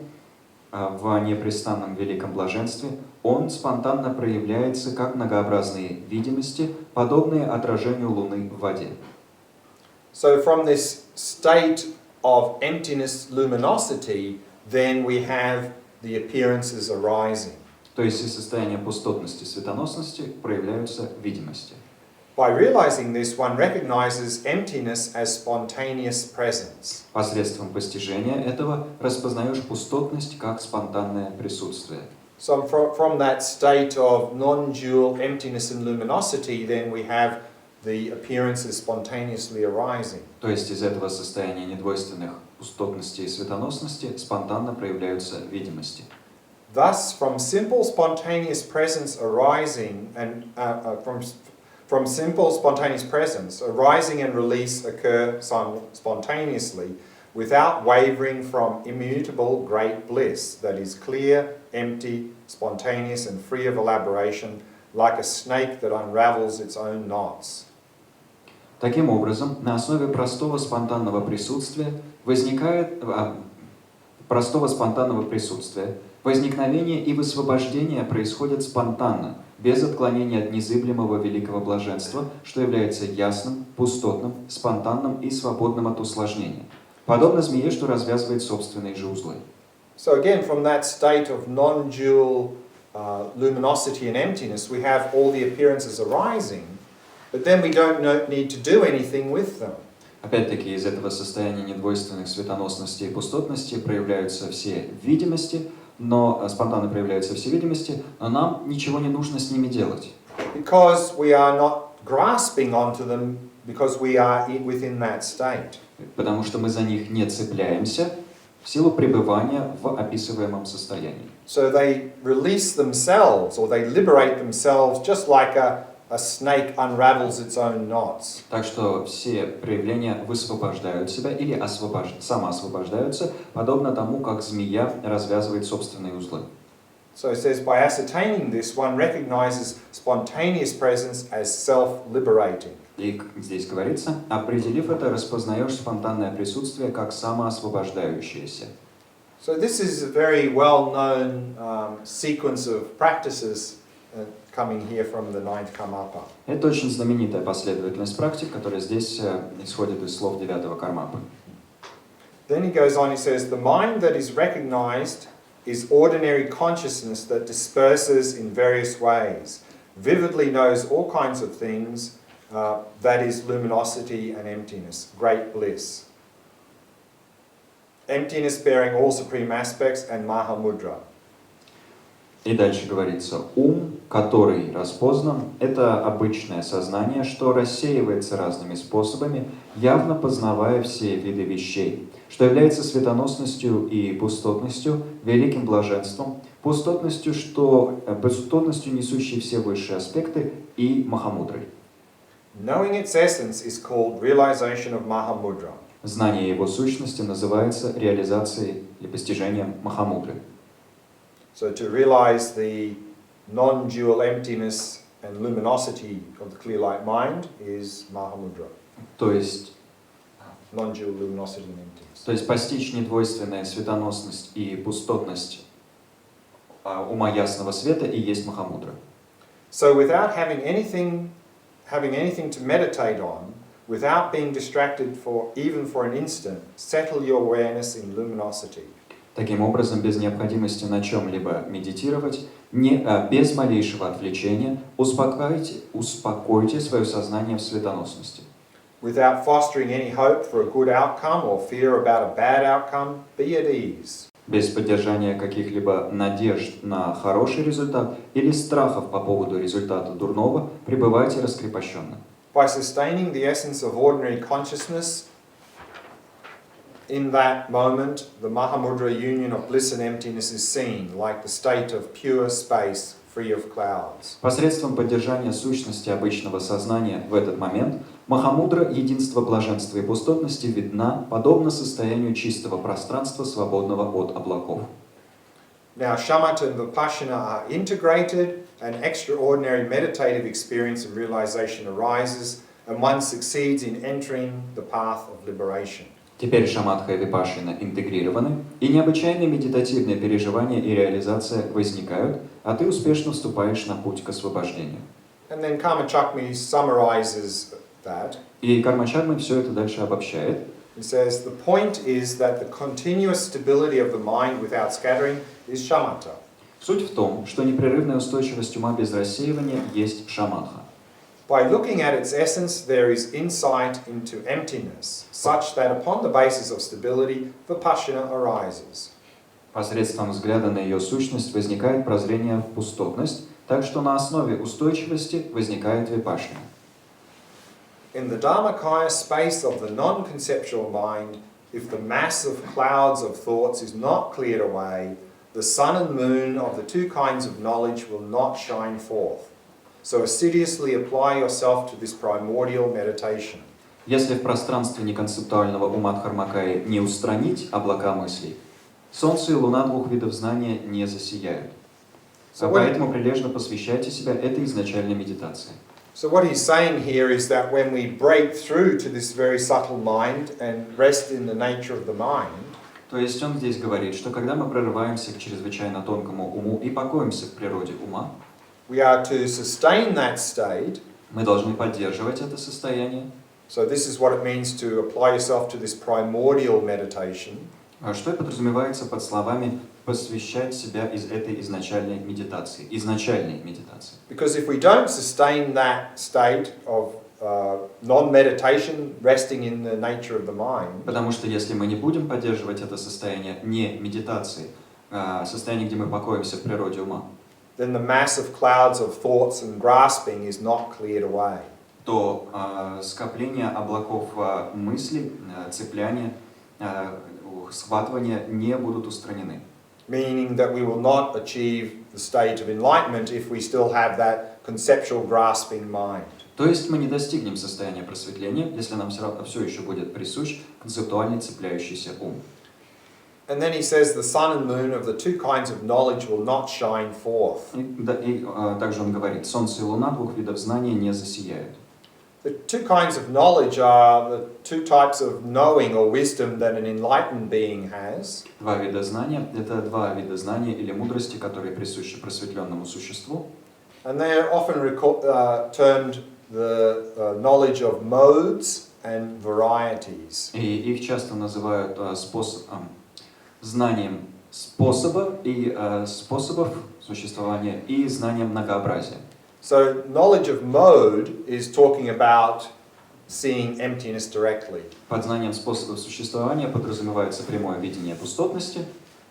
[SPEAKER 2] в непрестанном великом блаженстве он спонтанно проявляется как многообразные видимости, подобные отражению луны в воде.
[SPEAKER 1] So from this state of emptiness, luminosity, then we have the appearances arising.
[SPEAKER 2] То есть из состояния пустотности, светоносности проявляются видимости.
[SPEAKER 1] By realizing this, one recognizes emptiness as spontaneous presence.
[SPEAKER 2] Посредством постижения этого распознаешь пустотность как спонтанное присутствие.
[SPEAKER 1] So from that state of non-dual emptiness and luminosity, then we have the appearances spontaneously arising.
[SPEAKER 2] То есть из этого состояния недвойственных пустотности и светоносности спонтанно проявляются видимости.
[SPEAKER 1] Thus, from simple spontaneous presence arising and from simple spontaneous presence, arising and release occur spontaneously without wavering from immutable great bliss that is clear, empty, spontaneous and free of elaboration, like a snake that unravels its own knots.
[SPEAKER 2] Таким образом, на основе простого спонтанного присутствия возникновение и высвобождение происходят спонтанно, без отклонения от незыблемого великого блаженства, что является ясным, пустотным, спонтанным и свободным от усложнения, подобно змее, что развязывает собственные же узлы.
[SPEAKER 1] So again, from that state of non-dual luminosity and emptiness, we have all the appearances arising, but then we don't need to do anything with them.
[SPEAKER 2] Опять-таки, из этого состояния недвойственных светоносности и пустотности проявляются все видимости, но спонтанно проявляются все видимости, но нам ничего не нужно с ними делать.
[SPEAKER 1] Because we are not grasping onto them, because we are within that state.
[SPEAKER 2] Потому что мы за них не цепляемся в силу пребывания в описываемом состоянии.
[SPEAKER 1] So they release themselves, or they liberate themselves, just like a snake unravels its own knots.
[SPEAKER 2] Так что все проявления высвобождают себя или самоосвобождаются, подобно тому, как змея развязывает собственные узлы.
[SPEAKER 1] So it says, by ascertaining this, one recognizes spontaneous presence as self-liberating.
[SPEAKER 2] И здесь говорится, определив это, распознаешь спонтанное присутствие как самоосвобождающееся.
[SPEAKER 1] So this is a very well-known sequence of practices coming here from the ninth Karmapa.
[SPEAKER 2] Это очень знаменитая последовательность практик, которая здесь исходит из слов 9-го Кармапы.
[SPEAKER 1] Then he goes on, he says, the mind that is recognized is ordinary consciousness that disperses in various ways, vividly knows all kinds of things, that is luminosity and emptiness, great bliss. Emptiness bearing all supreme aspects and mahamudra.
[SPEAKER 2] И дальше говорится, ум, который распознан, это обычное сознание, что рассеивается разными способами, явно познавая все виды вещей, что является светоносностью и пустотностью, великим блаженством, пустотностью, несущей все высшие аспекты, и махамудрой.
[SPEAKER 1] Knowing its essence is called realization of mahamudra.
[SPEAKER 2] Знание его сущности называется реализацией или постижением махамудры.
[SPEAKER 1] So to realize the non-dual emptiness and luminosity of the clear light mind is mahamudra.
[SPEAKER 2] То есть
[SPEAKER 1] Non-dual luminosity and emptiness.
[SPEAKER 2] То есть постичь недвойственная светоносность и пустотность ума ясного света и есть махамудра.
[SPEAKER 1] So without having anything to meditate on, without being distracted even for an instant, settle your awareness in luminosity.
[SPEAKER 2] Таким образом, без необходимости на чем-либо медитировать, без малейшего отвлечения, успокойте свое сознание в светоносности.
[SPEAKER 1] Without fostering any hope for a good outcome or fear about a bad outcome, be at ease.
[SPEAKER 2] Без поддержания каких-либо надежд на хороший результат или страхов по поводу результата дурного, пребывайте раскрепощенно.
[SPEAKER 1] By sustaining the essence of ordinary consciousness, in that moment, the mahamudra union of bliss and emptiness is seen, like the state of pure space, free of clouds.
[SPEAKER 2] Посредством поддержания сущности обычного сознания в этот момент, махамудра, единство блаженства и пустотности, видна, подобно состоянию чистого пространства, свободного от облаков.
[SPEAKER 1] Now, shamatha and vipassana are integrated, an extraordinary meditative experience of realization arises, and one succeeds in entering the path of liberation.
[SPEAKER 2] Теперь шаматха и випашшана интегрированы, и необычайные медитативные переживания и реализация возникают, а ты успешно вступаешь на путь к освобождению.
[SPEAKER 1] And then Karma Chagme summarizes that.
[SPEAKER 2] И Карма Чагме все это дальше обобщает.
[SPEAKER 1] He says, the point is that the continuous stability of the mind without scattering is shamatha.
[SPEAKER 2] Суть в том, что непрерывная устойчивость ума без рассеивания есть шаматха.
[SPEAKER 1] By looking at its essence, there is insight into emptiness, such that upon the basis of stability, vipassana arises.
[SPEAKER 2] Посредством взгляда на ее сущность возникает прозрение в пустотность, так что на основе устойчивости возникает випашшана.
[SPEAKER 1] In the Dharmakaya space of the non-conceptual mind, if the mass of clouds of thoughts is not cleared away, the sun and moon of the two kinds of knowledge will not shine forth. So assiduously apply yourself to this primordial meditation.
[SPEAKER 2] Если в пространстве неконцептуального ума Дхармакаи не устранить облака мыслей, солнце и луна двух видов знания не засияют. Поэтому прилежно посвящайте себя этой изначальной медитации.
[SPEAKER 1] So what he's saying here is that when we break through to this very subtle mind and rest in the nature of the mind,
[SPEAKER 2] то есть он здесь говорит, что когда мы прорываемся к чрезвычайно тонкому уму и покоимся в природе ума,
[SPEAKER 1] we are to sustain that state.
[SPEAKER 2] Мы должны поддерживать это состояние.
[SPEAKER 1] So this is what it means to apply yourself to this primordial meditation.
[SPEAKER 2] Что подразумевается под словами посвящать себя из этой изначальной медитации.
[SPEAKER 1] Because if we don't sustain that state of non-meditation, resting in the nature of the mind,
[SPEAKER 2] Потому что если мы не будем поддерживать это состояние не медитации, состояние, где мы покоимся в природе ума,
[SPEAKER 1] then the massive clouds of thoughts and grasping is not cleared away.
[SPEAKER 2] то скопление облаков мыслей, цепляния, схватывания не будут устранены.
[SPEAKER 1] Meaning that we will not achieve the state of enlightenment if we still have that conceptual grasping mind.
[SPEAKER 2] То есть мы не достигнем состояния просветления, если нам все еще будет присущ концептуальный цепляющийся ум.
[SPEAKER 1] And then he says the sun and moon of the two kinds of knowledge will not shine forth.
[SPEAKER 2] И также он говорит, солнце и луна двух видов знания не засияют.
[SPEAKER 1] The two kinds of knowledge are the two types of knowing or wisdom that an enlightened being has.
[SPEAKER 2] Два вида знания – это два вида знания или мудрости, которые присущи просветленному существу.
[SPEAKER 1] And they are often termed the knowledge of modes and varieties.
[SPEAKER 2] И их часто называют знанием способа и способов существования и знанием многообразия.
[SPEAKER 1] So knowledge of mode is talking about seeing emptiness directly.
[SPEAKER 2] Под знанием способов существования подразумевается прямое видение пустотности.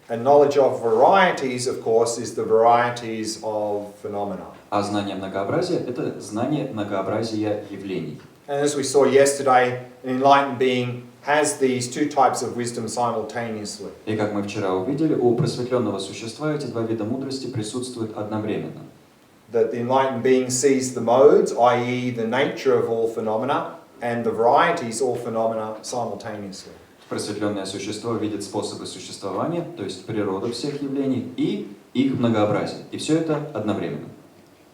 [SPEAKER 1] And knowledge of varieties, of course, is the varieties of phenomena.
[SPEAKER 2] А знание многообразия – это знание многообразия явлений.
[SPEAKER 1] And as we saw yesterday, an enlightened being has these two types of wisdom simultaneously.
[SPEAKER 2] И как мы вчера увидели, у просветленного существа эти два вида мудрости присутствуют одновременно.
[SPEAKER 1] That the enlightened being sees the modes, i.e. the nature of all phenomena, and the varieties, all phenomena, simultaneously.
[SPEAKER 2] Просветленное существо видит способы существования, то есть природу всех явлений, и их многообразие. И все это одновременно.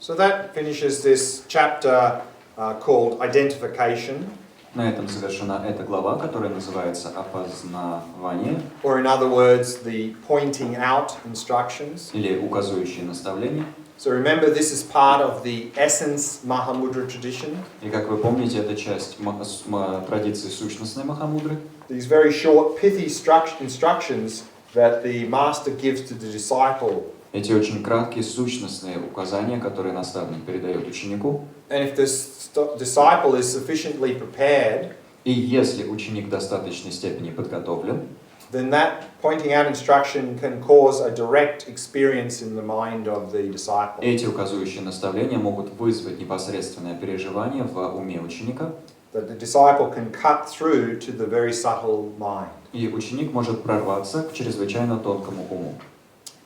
[SPEAKER 1] So that finishes this chapter called Identification.
[SPEAKER 2] На этом завершена эта глава, которая называется «Опознавание»,
[SPEAKER 1] Or in other words, the pointing out instructions.
[SPEAKER 2] или «Указующие наставления».
[SPEAKER 1] So remember, this is part of the essence Mahamudra tradition.
[SPEAKER 2] И как вы помните, это часть традиции сущностной махамудры.
[SPEAKER 1] These very short, pithy instructions that the master gives to the disciple.
[SPEAKER 2] Эти очень краткие сущностные указания, которые наставник передает ученику.
[SPEAKER 1] And if the disciple is sufficiently prepared,
[SPEAKER 2] И если ученик в достаточной степени подготовлен,
[SPEAKER 1] then that pointing out instruction can cause a direct experience in the mind of the disciple.
[SPEAKER 2] эти указующие наставления могут вызвать непосредственное переживание в уме ученика.
[SPEAKER 1] That the disciple can cut through to the very subtle mind.
[SPEAKER 2] И ученик может прорваться к чрезвычайно тонкому уму.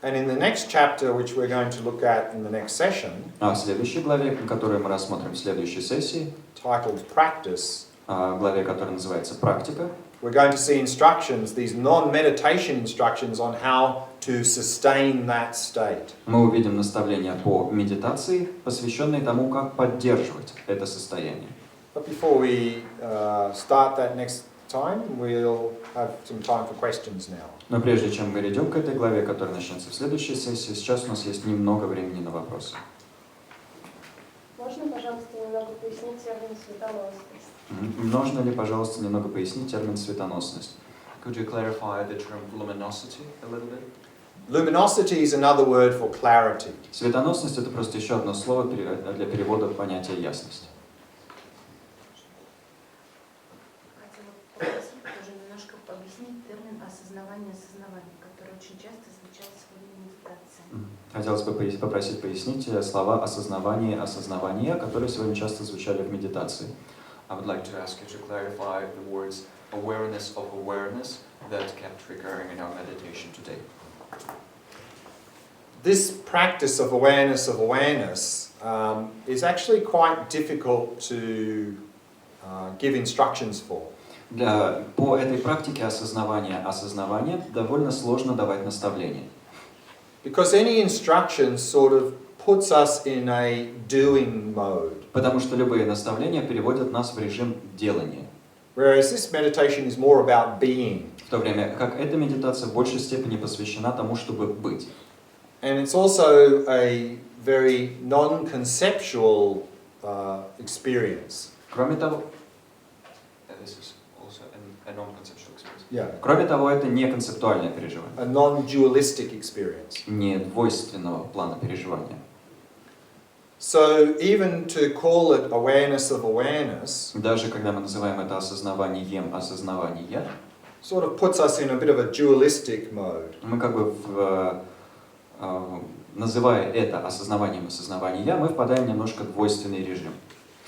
[SPEAKER 1] And in the next chapter, which we're going to look at in the next session,
[SPEAKER 2] А в следующей главе, которую мы рассмотрим в следующей сессии,
[SPEAKER 1] titled Practice,
[SPEAKER 2] главе, которая называется «Практика»,
[SPEAKER 1] we're going to see instructions, these non-meditation instructions on how to sustain that state.
[SPEAKER 2] мы увидим наставления по медитации, посвященные тому, как поддерживать это состояние.
[SPEAKER 1] But before we start that next time, we'll have some time for questions now.
[SPEAKER 2] Но прежде чем мы перейдем к этой главе, которая начнется в следующей сессии, сейчас у нас есть немного времени на вопросы.
[SPEAKER 3] Можно, пожалуйста, немного пояснить термин «светоносность»?
[SPEAKER 2] Можно ли, пожалуйста, немного пояснить термин «светоносность»?
[SPEAKER 4] Could you clarify the term luminosity a little bit?
[SPEAKER 1] Luminosity is another word for clarity.
[SPEAKER 2] Светоносность – это просто еще одно слово для перевода понятия «ясность».
[SPEAKER 5] Хотела попросить тоже немножко пообъяснить термин осознавание, который очень часто звучал сегодня в медитации.
[SPEAKER 2] Хотелось бы попросить пояснить слова осознавание, которые сегодня часто звучали в медитации.
[SPEAKER 4] I would like to ask you to clarify the words awareness of awareness that kept recurring in our meditation today.
[SPEAKER 1] This practice of awareness is actually quite difficult to give instructions for.
[SPEAKER 2] По этой практике осознавания довольно сложно давать наставления.
[SPEAKER 1] Because any instruction sort of puts us in a doing mode.
[SPEAKER 2] Потому что любые наставления переводят нас в режим делания.
[SPEAKER 1] Whereas this meditation is more about being.
[SPEAKER 2] В то время как эта медитация в большей степени посвящена тому, чтобы быть.
[SPEAKER 1] And it's also a very non-conceptual experience.
[SPEAKER 2] Кроме того,
[SPEAKER 4] This is also a non-conceptual experience.
[SPEAKER 1] Yeah.
[SPEAKER 2] Кроме того, это не концептуальное переживание,
[SPEAKER 1] A non-dualistic experience.
[SPEAKER 2] не двойственного плана переживания.
[SPEAKER 1] So even to call it awareness of awareness
[SPEAKER 2] Даже когда мы называем это осознаванием осознавания,
[SPEAKER 1] sort of puts us in a bit of a dualistic mode.
[SPEAKER 2] мы как бы называя это осознаванием осознавания, мы впадаем в немножко двойственный режим.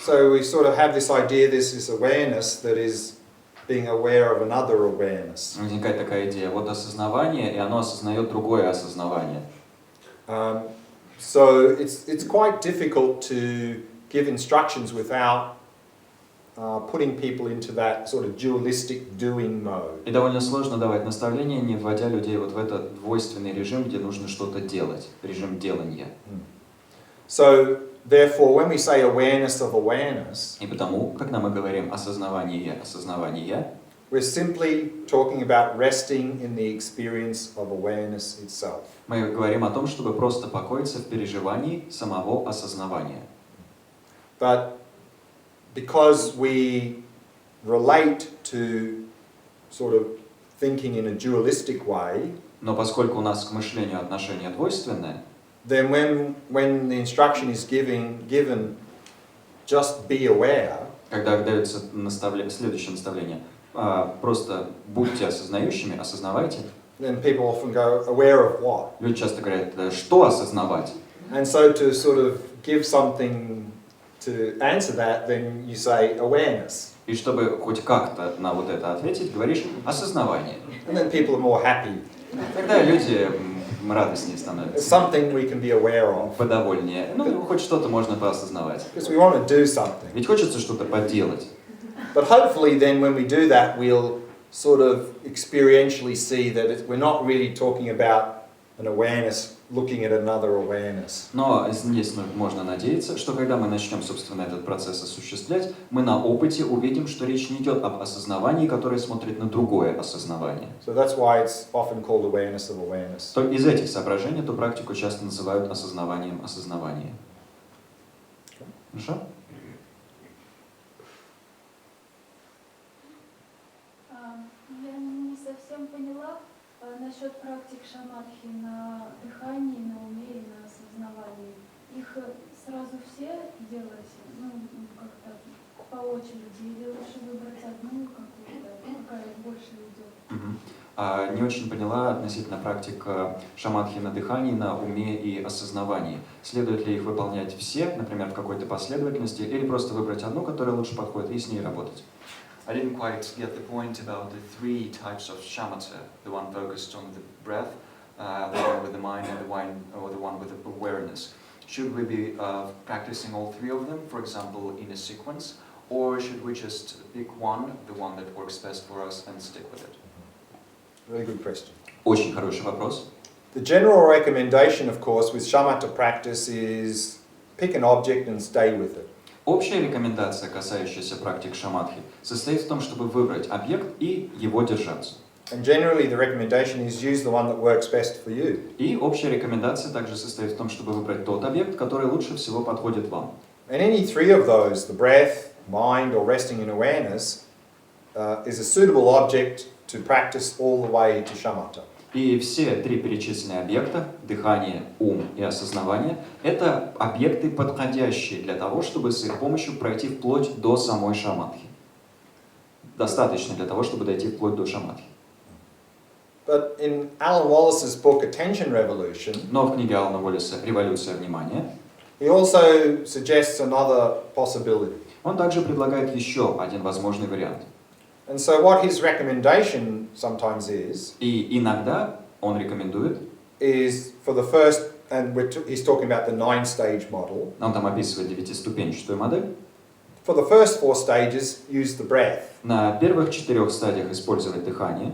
[SPEAKER 1] So we sort of have this idea, this is awareness that is being aware of another awareness.
[SPEAKER 2] Возникает такая идея, вот осознавание, и оно осознает другое осознавание.
[SPEAKER 1] So it's quite difficult to give instructions without putting people into that sort of dualistic doing mode.
[SPEAKER 2] И довольно сложно давать наставления, не вводя людей вот в этот двойственный режим, где нужно что-то делать, режим делания.
[SPEAKER 1] So therefore, when we say awareness of awareness,
[SPEAKER 2] И потому, когда мы говорим осознавание осознавания,
[SPEAKER 1] we're simply talking about resting in the experience of awareness itself.
[SPEAKER 2] мы говорим о том, чтобы просто покоиться в переживании самого осознавания.
[SPEAKER 1] But because we relate to sort of thinking in a dualistic way,
[SPEAKER 2] Но поскольку у нас к мышлению отношение двойственное,
[SPEAKER 1] then when the instruction is given, just be aware,
[SPEAKER 2] когда дается следующее наставление, просто будьте осознающими, осознавайте,
[SPEAKER 1] then people often go, aware of what?
[SPEAKER 2] люди часто говорят, что осознавать?
[SPEAKER 1] And so to sort of give something to answer that, then you say awareness.
[SPEAKER 2] И чтобы хоть как-то на вот это ответить, говоришь осознавание.
[SPEAKER 1] And then people are more happy.
[SPEAKER 2] Тогда люди радостнее
[SPEAKER 1] It's
[SPEAKER 2] становятся,
[SPEAKER 1] something we can be aware of.
[SPEAKER 2] подовольнее. Ну, хоть что-то можно поосознавать.
[SPEAKER 1] Because we want to do something.
[SPEAKER 2] Ведь хочется что-то поделать.
[SPEAKER 1] But hopefully then when we do that, we'll sort of experientially see that we're not really talking about an awareness looking at another awareness.
[SPEAKER 2] Но здесь можно надеяться, что когда мы начнем, собственно, этот процесс осуществлять, мы на опыте увидим, что речь не идет об осознавании, которое смотрит на другое осознавание.
[SPEAKER 1] So that's why it's often called awareness of awareness.
[SPEAKER 2] То из этих соображений эту практику часто называют осознаванием осознавания. Хорошо?
[SPEAKER 3] Я не совсем поняла насчет практик шаматхи на дыхании, на уме и на осознавании. Их сразу все делать, ну, как-то по очереди, или лучше выбрать одну какую-то, какая больше идет?
[SPEAKER 2] Не очень поняла относительно практик шаматхи на дыхании, на уме и осознавании. Следует ли их выполнять все, например, в какой-то последовательности, или просто выбрать одну, которая лучше подходит, и с ней работать?
[SPEAKER 4] I didn't quite get the point about the three types of shamatha, the one focused on the breath, the one with the mind, and the one with the awareness. Should we be practicing all three of them, for example, in a sequence, or should we just pick one, the one that works best for us, and stick with it?
[SPEAKER 1] Very good question.
[SPEAKER 2] Очень хороший вопрос.
[SPEAKER 1] The general recommendation, of course, with shamatha practice is pick an object and stay with it.
[SPEAKER 2] Общая рекомендация, касающаяся практик шаматхи, состоит в том, чтобы выбрать объект и его держаться.
[SPEAKER 1] And generally the recommendation is use the one that works best for you.
[SPEAKER 2] И общая рекомендация также состоит в том, чтобы выбрать тот объект, который лучше всего подходит вам.
[SPEAKER 1] And any three of those, the breath, mind, or resting in awareness, is a suitable object to practice all the way to shamatha.
[SPEAKER 2] И все три перечисленные объекта, дыхание, ум и осознавание, это объекты, подходящие для того, чтобы с их помощью пройти вплоть до самой шаматхи. Достаточно для того, чтобы дойти вплоть до шаматхи.
[SPEAKER 1] But in Alan Wallace's book Attention Revolution,
[SPEAKER 2] Но в книге Алана Уоллеса «Революция внимания»
[SPEAKER 1] he also suggests another possibility.
[SPEAKER 2] он также предлагает еще один возможный вариант.
[SPEAKER 1] And so what his recommendation sometimes
[SPEAKER 2] И иногда он рекомендует,
[SPEAKER 1] is for the first, and he's talking about the 9-stage model.
[SPEAKER 2] он там описывает 9-ступенчатую модель,
[SPEAKER 1] For the first 4 stages, use the breath.
[SPEAKER 2] на первых 4 стадиях использовать дыхание.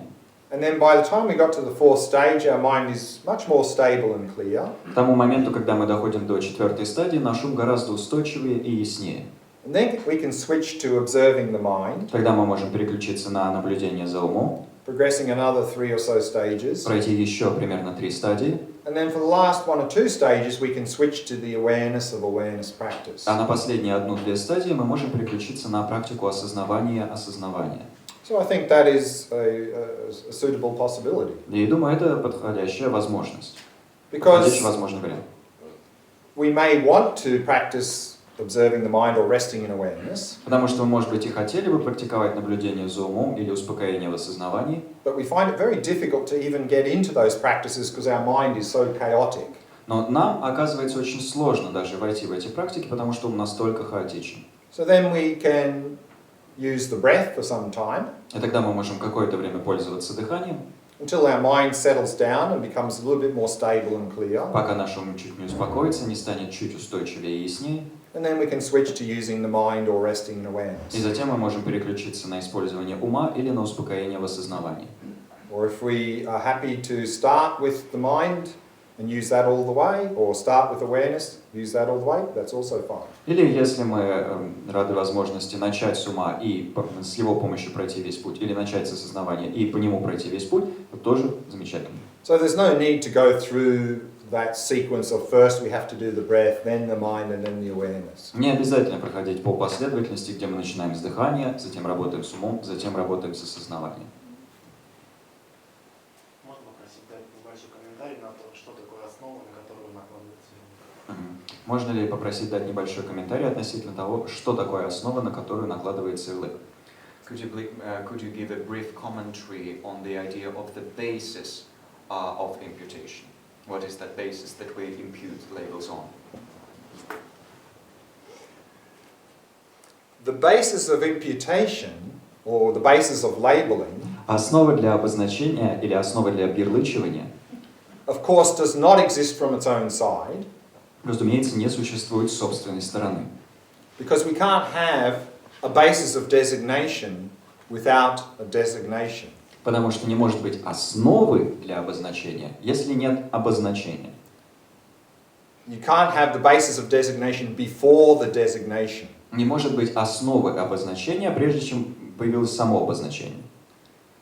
[SPEAKER 1] And then by the time we got to the 4th stage, our mind is much more stable and clear.
[SPEAKER 2] К тому моменту, когда мы доходим до 4-й стадии, наш ум гораздо устойчивее и яснее.
[SPEAKER 1] And then we can switch to observing the mind,
[SPEAKER 2] Тогда мы можем переключиться на наблюдение за умом,
[SPEAKER 1] progressing another 3 or so stages.
[SPEAKER 2] пройти еще примерно 3 стадии,
[SPEAKER 1] And then for the last 1 or 2 stages, we can switch to the awareness of awareness practice.
[SPEAKER 2] а на последние 1-2 стадии мы можем переключиться на практику осознавания.
[SPEAKER 1] So I think that is a suitable possibility.
[SPEAKER 2] И думаю, это подходящая возможность.
[SPEAKER 1] Because
[SPEAKER 2] Подходящий возможный вариант.
[SPEAKER 1] we may want to practice observing the mind or resting in awareness,
[SPEAKER 2] Потому что вы, может быть, и хотели бы практиковать наблюдение за умом или успокоение в осознавании,
[SPEAKER 1] but we find it very difficult to even get into those practices because our mind is so chaotic.
[SPEAKER 2] но нам, оказывается, очень сложно даже войти в эти практики, потому что ум настолько хаотичен.
[SPEAKER 1] So then we can use the breath for some time
[SPEAKER 2] И тогда мы можем какое-то время пользоваться дыханием,
[SPEAKER 1] until our mind settles down and becomes a little bit more stable and clear.
[SPEAKER 2] пока наш ум чуть не успокоится, не станет чуть устойчивее и яснее.
[SPEAKER 1] And then we can switch to using the mind or resting in
[SPEAKER 2] И
[SPEAKER 1] awareness.
[SPEAKER 2] затем мы можем переключиться на использование ума или на успокоение в осознавании.
[SPEAKER 1] Or if we are happy to start with the mind and use that all the way, or start with awareness, use that all the way, that's also fine.
[SPEAKER 2] Или если мы рады возможности начать с ума и с его помощью пройти весь путь, или начать с осознавания и по нему пройти весь путь, то тоже замечательно.
[SPEAKER 1] So there's no need to go through that sequence of first we have to do the breath, then the mind, and then the awareness.
[SPEAKER 2] Не обязательно проходить по последовательности, где мы начинаем с дыхания, затем работаем с умом, затем работаем с осознаванием.
[SPEAKER 6] Можно попросить дать небольшой комментарий на то, что такое основа, на которую накладывается.
[SPEAKER 2] Можно ли попросить дать небольшой комментарий относительно того, что такое основа, на которую накладывается ярлык?
[SPEAKER 4] Could you give a brief commentary on the idea of the basis of imputation? What is that basis that we impute labels on?
[SPEAKER 1] The basis of imputation, or the basis of labeling,
[SPEAKER 2] Основа для обозначения или основа для объярлычивания,
[SPEAKER 1] of course, does not exist from its own side,
[SPEAKER 2] разумеется, не существует с собственной стороны.
[SPEAKER 1] because we can't have a basis of designation without a designation.
[SPEAKER 2] Потому что не может быть основы для обозначения, если нет обозначения.
[SPEAKER 1] You can't have the basis of designation before the designation.
[SPEAKER 2] Не может быть основы обозначения, прежде чем появилось само обозначение.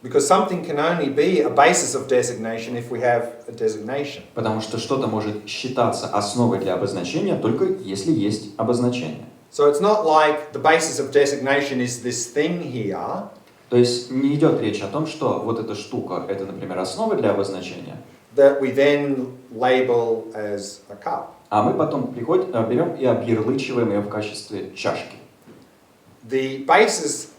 [SPEAKER 1] Because something can only be a basis of designation if we have a designation.
[SPEAKER 2] Потому что что-то может считаться основой для обозначения, только если есть обозначение.
[SPEAKER 1] So it's not like the basis of designation is this thing here.
[SPEAKER 2] То есть не идет речь о том, что вот эта штука, это, например, основа для обозначения,
[SPEAKER 1] That we then label as a cup.
[SPEAKER 2] а мы потом берем и объярлычиваем ее в качестве чашки.
[SPEAKER 1] The basis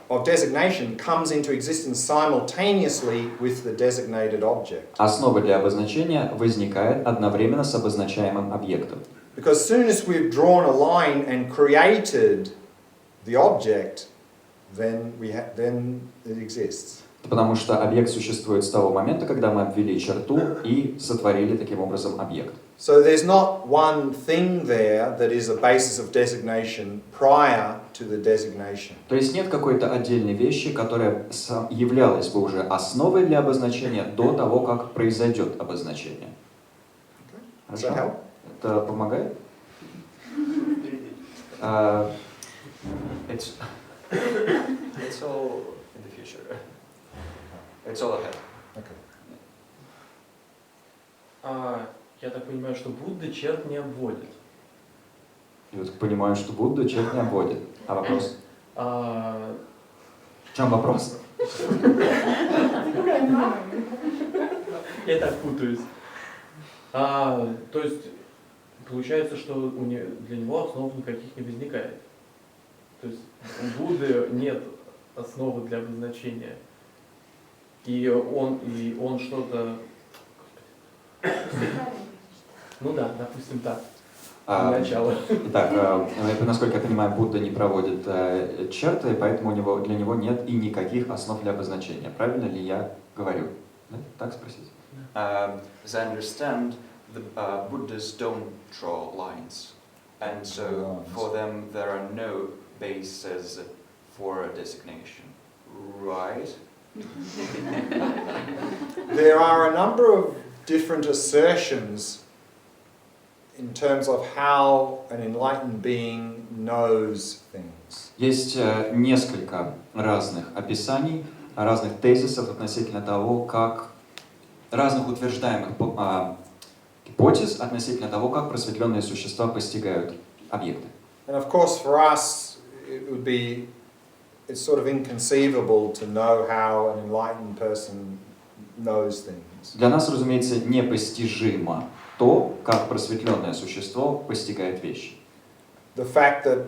[SPEAKER 1] of designation comes into existence simultaneously with the designated object.
[SPEAKER 2] Основа для обозначения возникает одновременно с обозначаемым объектом.
[SPEAKER 1] Because as soon as we've drawn a line and created the object, then it exists.
[SPEAKER 2] Потому что объект существует с того момента, когда мы обвели черту и сотворили таким образом объект.
[SPEAKER 1] So there's not one thing there that is a basis of designation prior to the designation.
[SPEAKER 2] То есть нет какой-то отдельной вещи, которая являлась бы уже основой для обозначения до того, как произойдет обозначение.
[SPEAKER 1] Does that help?
[SPEAKER 2] Это помогает?
[SPEAKER 4] It's all in the future. It's all ahead.
[SPEAKER 7] Я так понимаю, что Будда черт не обводит.
[SPEAKER 2] И вот понимаю, что Будда черт не обводит. А вопрос? В чем вопрос?
[SPEAKER 7] Я так путаюсь. То есть получается, что для него основ никаких не возникает. То есть у Будды нет основы для обозначения. И он что-то... Ну да, допустим так. Начало.
[SPEAKER 2] Итак, насколько я понимаю, Будда не проводит черты, поэтому для него нет и никаких основ для обозначения. Правильно ли я говорю? Да? Так спросить?
[SPEAKER 4] As I understand, the Buddhists don't draw lines, and so for them there are no bases for a designation, right?
[SPEAKER 1] There are a number of different assertions in terms of how an enlightened being knows things.
[SPEAKER 2] Есть несколько разных описаний, разных тезисов относительно того, как разных утверждаемых гипотез относительно того, как просветленные существа постигают объекты.
[SPEAKER 1] And of course for us it would be it's sort of inconceivable to know how an enlightened person knows things.
[SPEAKER 2] Для нас, разумеется, непостижимо то, как просветленное существо постигает вещи.
[SPEAKER 1] The fact that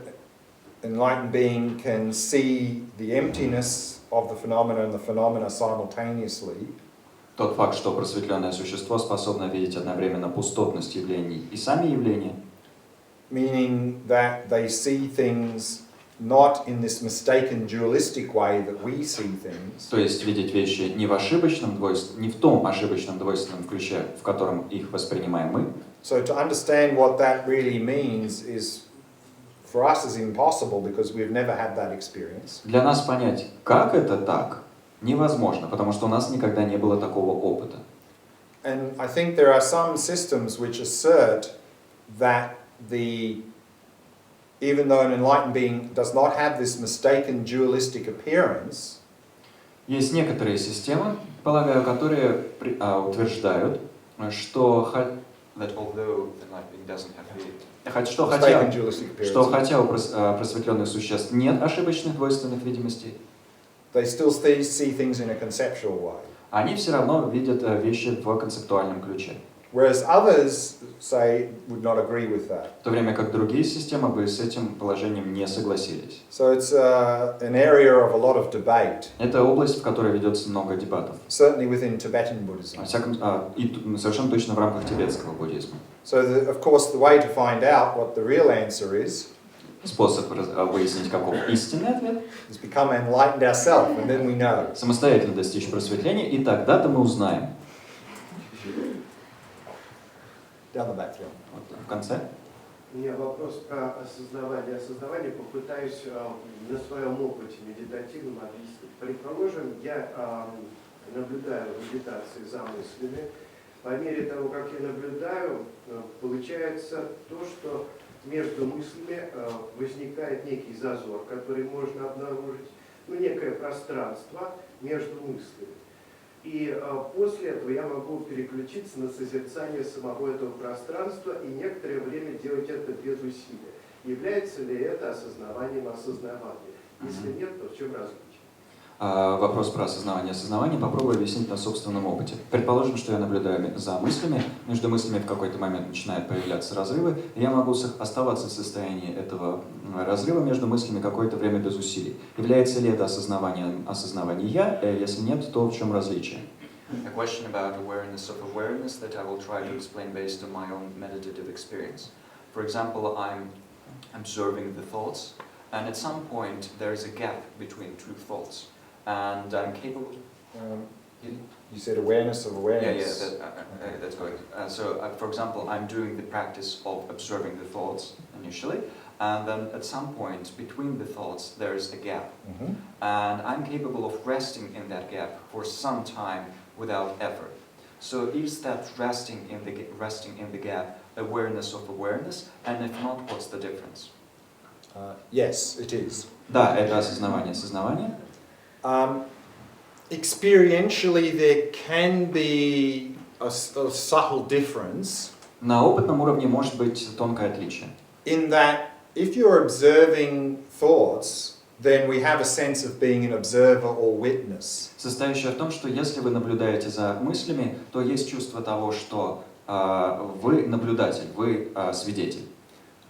[SPEAKER 1] an enlightened being can see the emptiness of the phenomena and the phenomena simultaneously.
[SPEAKER 2] Тот факт, что просветленное существо способно видеть одновременно пустотность явлений и сами явления,
[SPEAKER 1] Meaning that they see things not in this mistaken dualistic way that we see things,
[SPEAKER 2] то есть видеть вещи не в ошибочном двойственном, не в том ошибочном двойственном ключе, в котором их воспринимаем мы.
[SPEAKER 1] so to understand what that really means is, for us, is impossible because we've never had that experience.
[SPEAKER 2] Для нас понять, как это так, невозможно, потому что у нас никогда не было такого опыта.
[SPEAKER 1] And I think there are some systems which assert that even though an enlightened being does not have this mistaken dualistic appearance,
[SPEAKER 2] Есть некоторые системы, полагаю, которые утверждают, что
[SPEAKER 4] That although the enlightened being doesn't have the
[SPEAKER 1] mistaken dualistic appearance,
[SPEAKER 2] хотя у просветленных существ нет ошибочных двойственных видимостей,
[SPEAKER 1] they still see things in a conceptual way.
[SPEAKER 2] они все равно видят вещи в концептуальном ключе.
[SPEAKER 1] Whereas others, say, would not agree with that.
[SPEAKER 2] В то время как другие системы бы с этим положением не согласились.
[SPEAKER 1] So it's an area of a lot of debate.
[SPEAKER 2] Это область, в которой ведется много дебатов.
[SPEAKER 1] Certainly within Tibetan Buddhism.
[SPEAKER 2] И совершенно точно в рамках тибетского буддизма.
[SPEAKER 1] So, of course, the way to find out what the real answer is
[SPEAKER 2] Способ выяснить, каков истинный ответ,
[SPEAKER 1] is become enlightened ourselves, and then we know.
[SPEAKER 2] самостоятельно достичь просветления, и тогда-то мы узнаем.
[SPEAKER 1] Down the back, yeah.
[SPEAKER 2] Вот в конце.
[SPEAKER 8] У меня вопрос про осознавание. Осознавание попытаюсь на своем опыте медитативном объяснить. Предположим, я наблюдаю медитации за мыслями. По мере того, как я наблюдаю, получается то, что между мыслями возникает некий зазор, который можно обнаружить, некое пространство между мыслями. И после этого я могу переключиться на созерцание самого этого пространства и некоторое время делать это без усилия. Является ли это осознаванием осознавания? Если нет, то в чем различие?
[SPEAKER 2] Вопрос про осознавание. Попробую объяснить на собственном опыте. Предположим, что я наблюдаю за мыслями, между мыслями в какой-то момент начинают появляться разрывы, и я могу оставаться в состоянии этого разрыва между мыслями какое-то время без усилий. Является ли это осознавание я? Если нет, то в чем различие?
[SPEAKER 4] A question about awareness of awareness that I will try to explain based on my own meditative experience. For example, I'm observing the thoughts, and at some point there is a gap between two thoughts. And I'm capable.
[SPEAKER 1] You said awareness of awareness.
[SPEAKER 4] Yeah, that's good. For example, I'm doing the practice of observing the thoughts initially, and then at some point between the thoughts there is a gap, and I'm capable of resting in that gap for some time without effort. So is that resting in the gap awareness of awareness, and if not, what's the difference?
[SPEAKER 1] Yes, it is.
[SPEAKER 2] Да, это осознавание.
[SPEAKER 1] Experientially, there can be a subtle difference.
[SPEAKER 2] На опытном уровне может быть тонкое отличие.
[SPEAKER 1] In that, if you're observing thoughts, then we have a sense of being an observer or witness.
[SPEAKER 2] Состоящее в том, что если вы наблюдаете за мыслями, то есть чувство того, что вы наблюдатель, вы свидетель.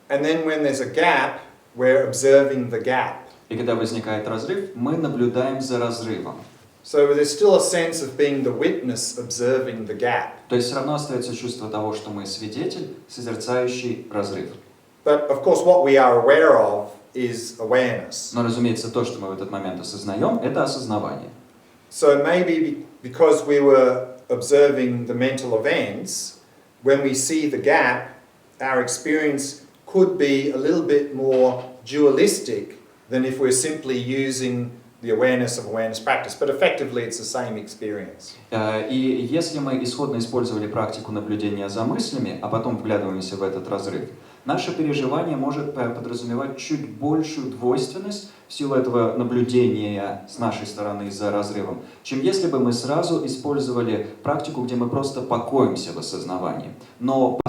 [SPEAKER 1] And then when there's a gap, we're observing the gap.
[SPEAKER 2] И когда возникает разрыв, мы наблюдаем за разрывом.
[SPEAKER 1] So there's still a sense of being the witness observing the gap.
[SPEAKER 2] То есть все равно остается чувство того, что мы свидетель, созерцающий разрыв.
[SPEAKER 1] But of course what we are aware of is awareness.
[SPEAKER 2] Но, разумеется, то, что мы в этот момент осознаем, это осознавание.
[SPEAKER 1] So maybe because we were observing the mental events, when we see the gap, our experience could be a little bit more dualistic than if we're simply using the awareness of awareness practice. But effectively it's the same experience.
[SPEAKER 2] И если мы исходно использовали практику наблюдения за мыслями, а потом вглядываемся в этот разрыв, наше переживание может подразумевать чуть большую двойственность в силу этого наблюдения с нашей стороны за разрывом, чем если бы мы сразу использовали практику, где мы просто покоимся в осознавании. Но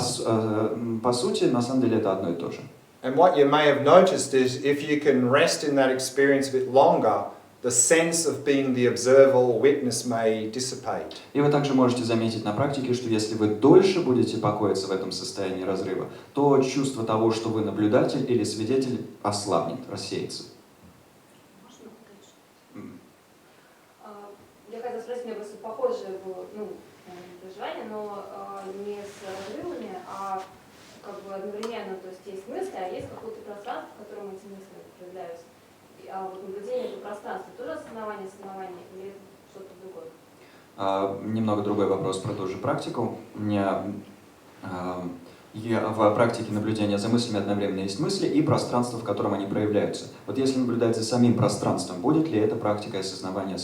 [SPEAKER 2] по сути, на самом деле, это одно и то же.
[SPEAKER 1] And what you may have noticed is if you can rest in that experience a bit longer, the sense of being the observer or witness may dissipate.
[SPEAKER 2] И вы также можете заметить на практике, что если вы дольше будете покоиться в этом состоянии разрыва, то чувство того, что вы наблюдатель или свидетель, ослабнет, рассеется.
[SPEAKER 9] Я хотела спросить, у меня просто похожее было, переживание, но не с разрывами, а как бы одновременно, то есть мысли, а есть какое-то пространство, в котором эти мысли проявляются. А вот наблюдение этого пространства тоже осознавание или что-то другое?
[SPEAKER 2] Немного другой вопрос про ту же практику. В практике наблюдения за мыслями одновременно есть мысли и пространство, в котором они проявляются. Вот если наблюдать за самим пространством, будет ли это практика осознавания?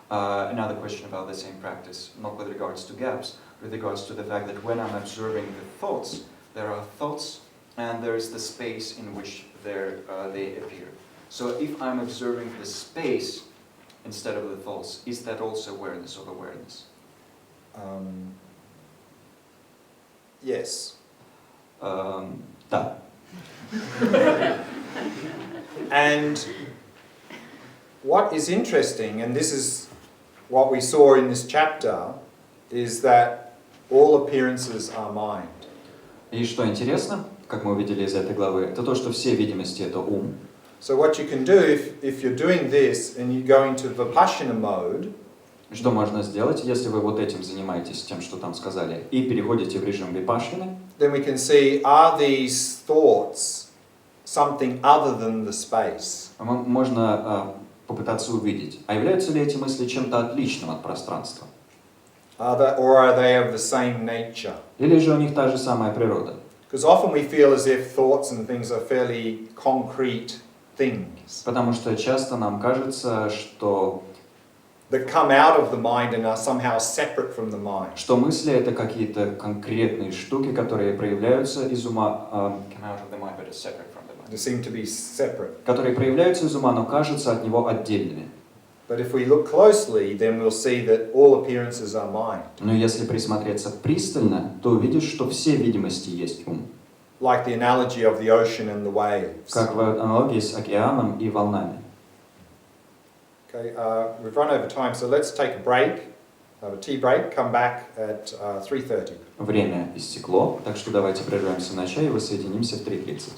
[SPEAKER 4] Another question about the same practice, not with regards to gaps, with regards to the fact that when I'm observing the thoughts, there are thoughts and there is the space in which they appear. So if I'm observing the space instead of the thoughts, is that also awareness of awareness?
[SPEAKER 1] Yes.
[SPEAKER 2] Да.
[SPEAKER 1] And what is interesting, and this is what we saw in this chapter, is that all appearances are mind.
[SPEAKER 2] И что интересно, как мы увидели из этой главы, это то, что все видимости — это ум.
[SPEAKER 1] So what you can do if you're doing this and you go into Vipassana mode,
[SPEAKER 2] Что можно сделать, если вы вот этим занимаетесь, тем, что там сказали, и переходите в режим випашшаны?
[SPEAKER 1] then we can see, are these thoughts something other than the space?
[SPEAKER 2] Можно попытаться увидеть, а являются ли эти мысли чем-то отличным от пространства?
[SPEAKER 1] Or are they of the same nature?
[SPEAKER 2] Или же у них та же самая природа?
[SPEAKER 1] Because often we feel as if thoughts and things are fairly concrete things
[SPEAKER 2] Потому что часто нам кажется, что
[SPEAKER 1] that come out of the mind and are somehow separate from the mind.
[SPEAKER 2] что мысли — это какие-то конкретные штуки, которые проявляются из ума,
[SPEAKER 4] Come out of the mind, but it's separate from the mind.
[SPEAKER 1] They seem to be separate.
[SPEAKER 2] которые проявляются из ума, но кажутся от него отдельными.
[SPEAKER 1] But if we look closely, then we'll see that all appearances are mind.
[SPEAKER 2] Но если присмотреться пристально, то увидишь, что все видимости есть ум.
[SPEAKER 1] Like the analogy of the ocean and the waves.
[SPEAKER 2] Как в аналогии с океаном и волнами.
[SPEAKER 1] Okay, we've run over time, so let's take a break, have a tea break, come back at 3:30.
[SPEAKER 2] Время истекло, так что давайте прервемся на чай и воссоединимся в 3:30.